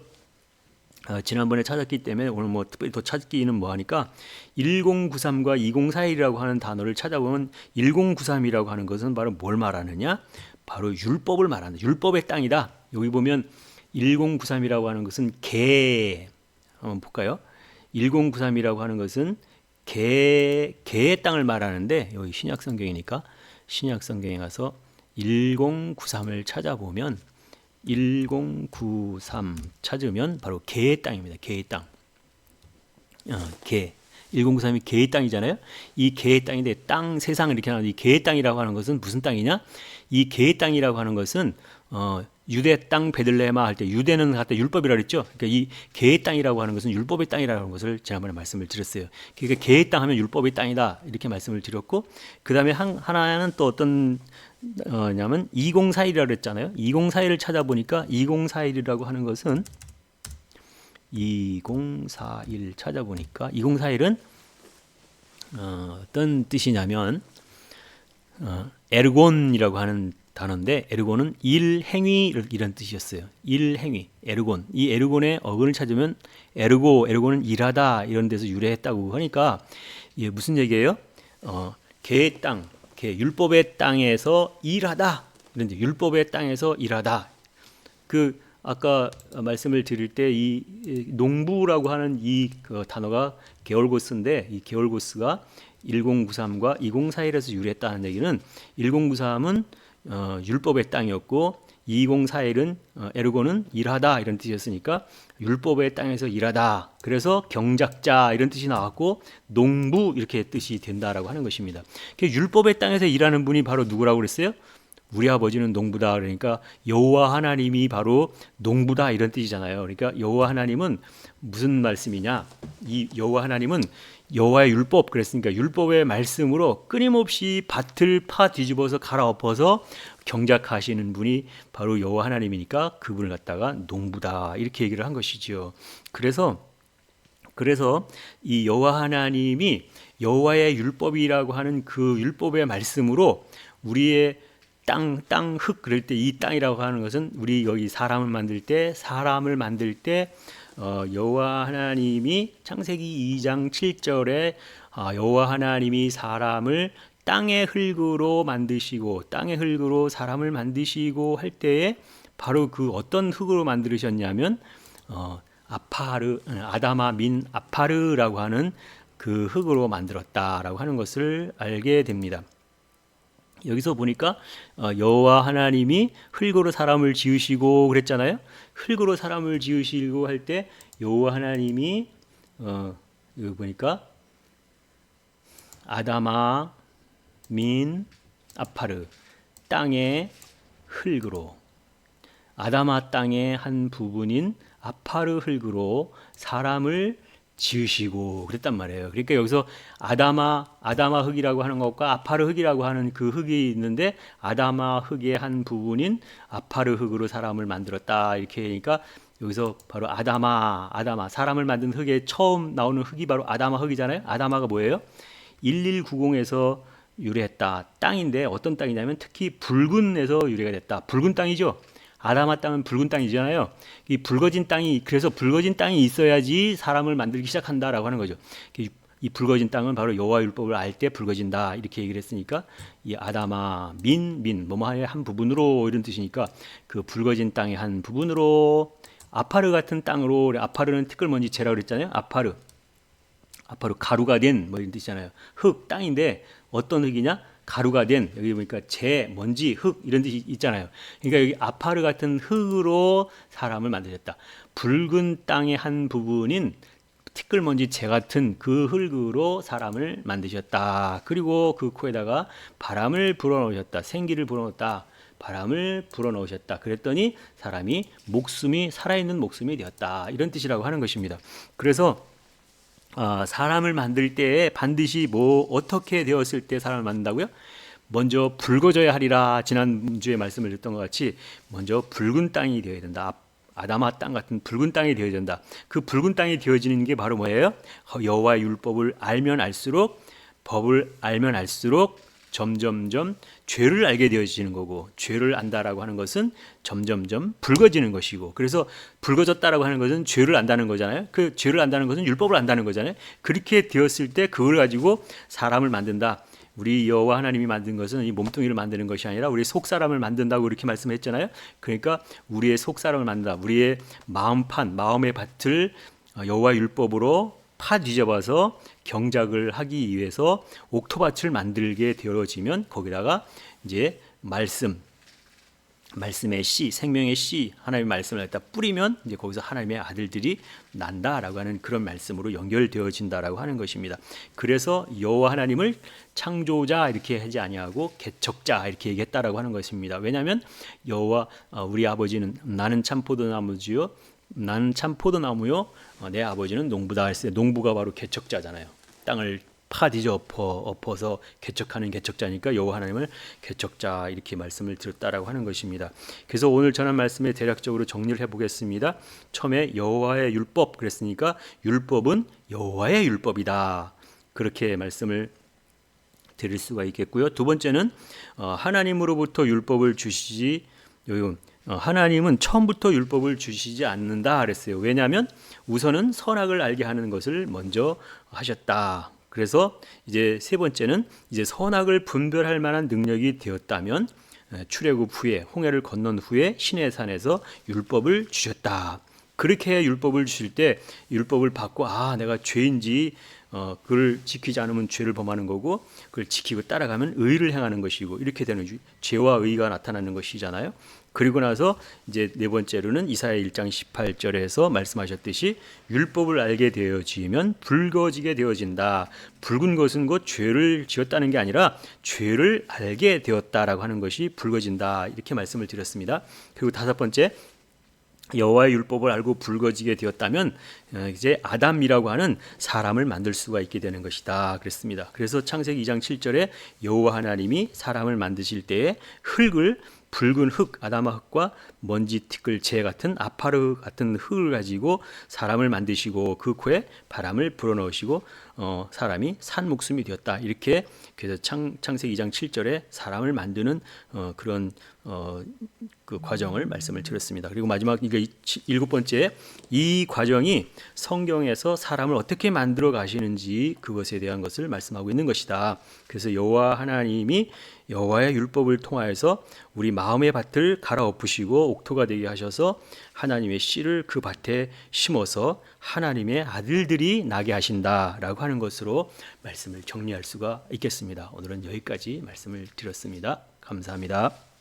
지난번에 찾았기 때문에 오늘 뭐 특별히 더 찾기는 뭐하니까 1093과 2041이라고 하는 단어를 찾아보면 1093이라고 하는 것은 바로 뭘 말하느냐? 바로 율법을 말하는 율법의 땅이다. 여기 보면 1093이라고 하는 것은 개 한번 볼까요? 1093이라고 하는 것은 개의 땅을 말하는데 여기 신약 성경이니까 신약 성경에 가서 1093을 찾아보면 1093 찾으면 바로 개의 땅입니다. 개의 땅. 개. 1093이 개의 땅이잖아요. 이 개의 땅인데 땅 세상을 이렇게 나누는 이 개의 땅이라고 하는 것은 무슨 땅이냐? 이 개의 땅이라고 하는 것은 유대 땅 베들레헴아 할 때 유대는 갖다 율법이라 그랬죠. 그러니까 이 개의 땅이라고 하는 것은 율법의 땅이라는 것을 지난번에 말씀을 드렸어요. 그러니까 개의 땅 하면 율법의 땅이다 이렇게 말씀을 드렸고 그 다음에 하나는 또 어떤 냐면 2041이라고 그랬잖아요. 2041을 찾아보니까 2041이라고 하는 것은 2041 찾아보니까 2041은 어떤 뜻이냐면 에르곤이라고 하는 단어인데 에르곤은 일행위 이런 뜻이었어요. 일행위, 에르곤. 이 에르곤의 어근을 찾으면 에르곤은 일하다 이런 데서 유래했다고 하니까 이게 무슨 얘기예요? 개의 땅, 율법의 땅에서 일하다 이런 데 율법의 땅에서 일하다. 그 아까 말씀을 드릴 때 이 농부라고 하는 이 단어가 게올고스인데 이 게올고스가 1093과 2041에서 유래했다는 얘기는 1093은 율법의 땅이었고 2041은 에르고는 일하다 이런 뜻이었으니까 율법의 땅에서 일하다. 그래서 경작자 이런 뜻이 나왔고 농부 이렇게 뜻이 된다라고 하는 것입니다. 율법의 땅에서 일하는 분이 바로 누구라고 그랬어요? 우리 아버지는 농부다. 그러니까 여호와 하나님이 바로 농부다 이런 뜻이잖아요. 그러니까 여호와 하나님은 무슨 말씀이냐? 이 여호와 하나님은 여호와의 율법 그랬으니까 율법의 말씀으로 끊임없이 밭을 파 뒤집어서 갈아엎어서 경작하시는 분이 바로 여호와 하나님이니까 그분을 갖다가 농부다 이렇게 얘기를 한 것이지요. 그래서 이 여호와 하나님이 여호와의 율법이라고 하는 그 율법의 말씀으로 우리의 땅, 흙 그럴 때 이 땅이라고 하는 것은 우리 여기 사람을 만들 때 여호와 하나님이 창세기 2장 7절에 여호와 하나님이 사람을 땅의 흙으로 만드시고 땅의 흙으로 사람을 만드시고 할 때에 바로 그 어떤 흙으로 만드셨냐면 아다마 민 아파르라고 하는 그 흙으로 만들었다라고 하는 것을 알게 됩니다. 여기서 보니까 여호와 하나님이 흙으로 사람을 지으시고 그랬잖아요. 흙으로 사람을 지으시고 할 때 여호와 하나님이 여기 보니까 아다마 민 아파르 땅의 흙으로 아다마 땅의 한 부분인 아파르 흙으로 사람을 지으시고 그랬단 말이에요. 그러니까 여기서 아다마 흙이라고 하는 것과 아파르 흙이라고 하는 그 흙이 있는데 아다마 흙의 한 부분인 아파르 흙으로 사람을 만들었다 이렇게 하니까 여기서 바로 아다마 사람을 만든 흙에 처음 나오는 흙이 바로 아다마 흙이잖아요. 아다마가 뭐예요? 1190에서 유래했다. 땅인데 어떤 땅이냐면 특히 붉은에서 유래가 됐다. 붉은 땅이죠. 아다마 땅은 붉은 땅이잖아요. 이 붉어진 땅이 그래서 붉어진 땅이 있어야지 사람을 만들기 시작한다라고 하는 거죠. 이 붉어진 땅은 바로 여호와 율법을 알 때 붉어진다 이렇게 얘기를 했으니까 이 아다마 뭐뭐의 한 부분으로 이런 뜻이니까 그 붉어진 땅의 한 부분으로 아파르 같은 땅으로 아파르는 티끌먼지 재라고 그랬잖아요. 아파르 가루가 된 뭐 이런 뜻이잖아요. 흙 땅인데 어떤 흙이냐? 가루가 된 여기 보니까 재, 먼지, 흙 이런 뜻이 있잖아요. 그러니까 여기 아파르 같은 흙으로 사람을 만드셨다. 붉은 땅의 한 부분인 티끌먼지 재 같은 그 흙으로 사람을 만드셨다. 그리고 그 코에다가 바람을 불어넣으셨다. 생기를 불어넣었다. 바람을 불어넣으셨다. 그랬더니 사람이 살아있는 목숨이 되었다. 이런 뜻이라고 하는 것입니다. 그래서 사람을 만들 때에 반드시 어떻게 되었을 때 사람을 만든다고요? 먼저 붉어져야 하리라. 지난주에 말씀을 드렸던 것 같이 먼저 붉은 땅이 되어야 된다. 아다마 땅 같은 붉은 땅이 되어야 된다. 그 붉은 땅이 되어지는 게 바로 뭐예요? 여호와의 율법을 알면 알수록 법을 알면 알수록 점점점 죄를 알게 되어지는 거고, 죄를 안다라고 하는 것은 점점점 붉어지는 것이고, 그래서 붉어졌다라고 하는 것은 죄를 안다는 거잖아요. 그 죄를 안다는 것은 율법을 안다는 거잖아요. 그렇게 되었을 때 그걸 가지고 사람을 만든다. 우리 여호와 하나님이 만든 것은 이 몸뚱이를 만드는 것이 아니라 우리 속 사람을 만든다고 이렇게 말씀했잖아요. 그러니까 우리의 속 사람을 만든다. 우리의 마음판, 마음의 밭을 여호와 율법으로 파 뒤져봐서 경작을 하기 위해서 옥토밭을 만들게 되어지면 거기다가 이제 말씀의 씨, 생명의 씨, 하나님의 말씀을 갖다 뿌리면 이제 거기서 하나님의 아들들이 난다라고 하는 그런 말씀으로 연결되어진다라고 하는 것입니다. 그래서 여호와 하나님을 창조자 이렇게 하지 아니하고 개척자 이렇게 얘기했다라고 하는 것입니다. 왜냐하면 여호와 우리 아버지는 나는 참 포도나무지요, 나는 참 포도나무요, 내 아버지는 농부다 했어요. 농부가 바로 개척자잖아요. 땅을 파뒤져 엎어서 개척하는 개척자니까 여호와 하나님을 개척자 이렇게 말씀을 드렸다라고 하는 것입니다. 그래서 오늘 전한 말씀에 대략적으로 정리를 해보겠습니다. 처음에 여호와의 율법 그랬으니까 율법은 여호와의 율법이다. 그렇게 말씀을 드릴 수가 있겠고요. 두 번째는 하나님으로부터 율법을 주시지 하나님은 처음부터 율법을 주시지 않는다 그랬어요. 왜냐하면 우선은 선악을 알게 하는 것을 먼저 하셨다. 그래서 이제 세 번째는 이제 선악을 분별할 만한 능력이 되었다면 출애굽 후에 홍해를 건넌 후에 시내산에서 율법을 주셨다. 그렇게 율법을 주실 때 율법을 받고 내가 죄인지 그걸 지키지 않으면 죄를 범하는 거고 그걸 지키고 따라가면 의를 행하는 것이고 이렇게 되는 죄와 의가 나타나는 것이잖아요. 그리고 나서 이제 네 번째로는 이사야 1장 18절에서 말씀하셨듯이 율법을 알게 되어지면 붉어지게 되어진다. 붉은 것은 곧 죄를 지었다는 게 아니라 죄를 알게 되었다라고 하는 것이 붉어진다. 이렇게 말씀을 드렸습니다. 그리고 다섯 번째, 여호와의 율법을 알고 붉어지게 되었다면 이제 아담이라고 하는 사람을 만들 수가 있게 되는 것이다 그랬습니다. 그래서 창세기 2장 7절에 여호와 하나님이 사람을 만드실 때에 붉은 흙, 아담아 흙과 먼지 티끌 재 같은 아파르 같은 흙을 가지고 사람을 만드시고 그 코에 바람을 불어넣으시고 사람이 산 목숨이 되었다. 이렇게 그래서 창세기 2장 7절에 사람을 만드는 그런 그 과정을 말씀을 드렸습니다. 그리고 마지막 이게 일곱 번째, 이 과정이 성경에서 사람을 어떻게 만들어 가시는지 그것에 대한 것을 말씀하고 있는 것이다. 그래서 여호와 하나님이 여호와의 율법을 통하여서 우리 마음의 밭을 갈아엎으시고 옥토가 되게 하셔서 하나님의 씨를 그 밭에 심어서 하나님의 아들들이 나게 하신다라고 하는 것으로 말씀을 정리할 수가 있겠습니다. 오늘은 여기까지 말씀을 드렸습니다. 감사합니다.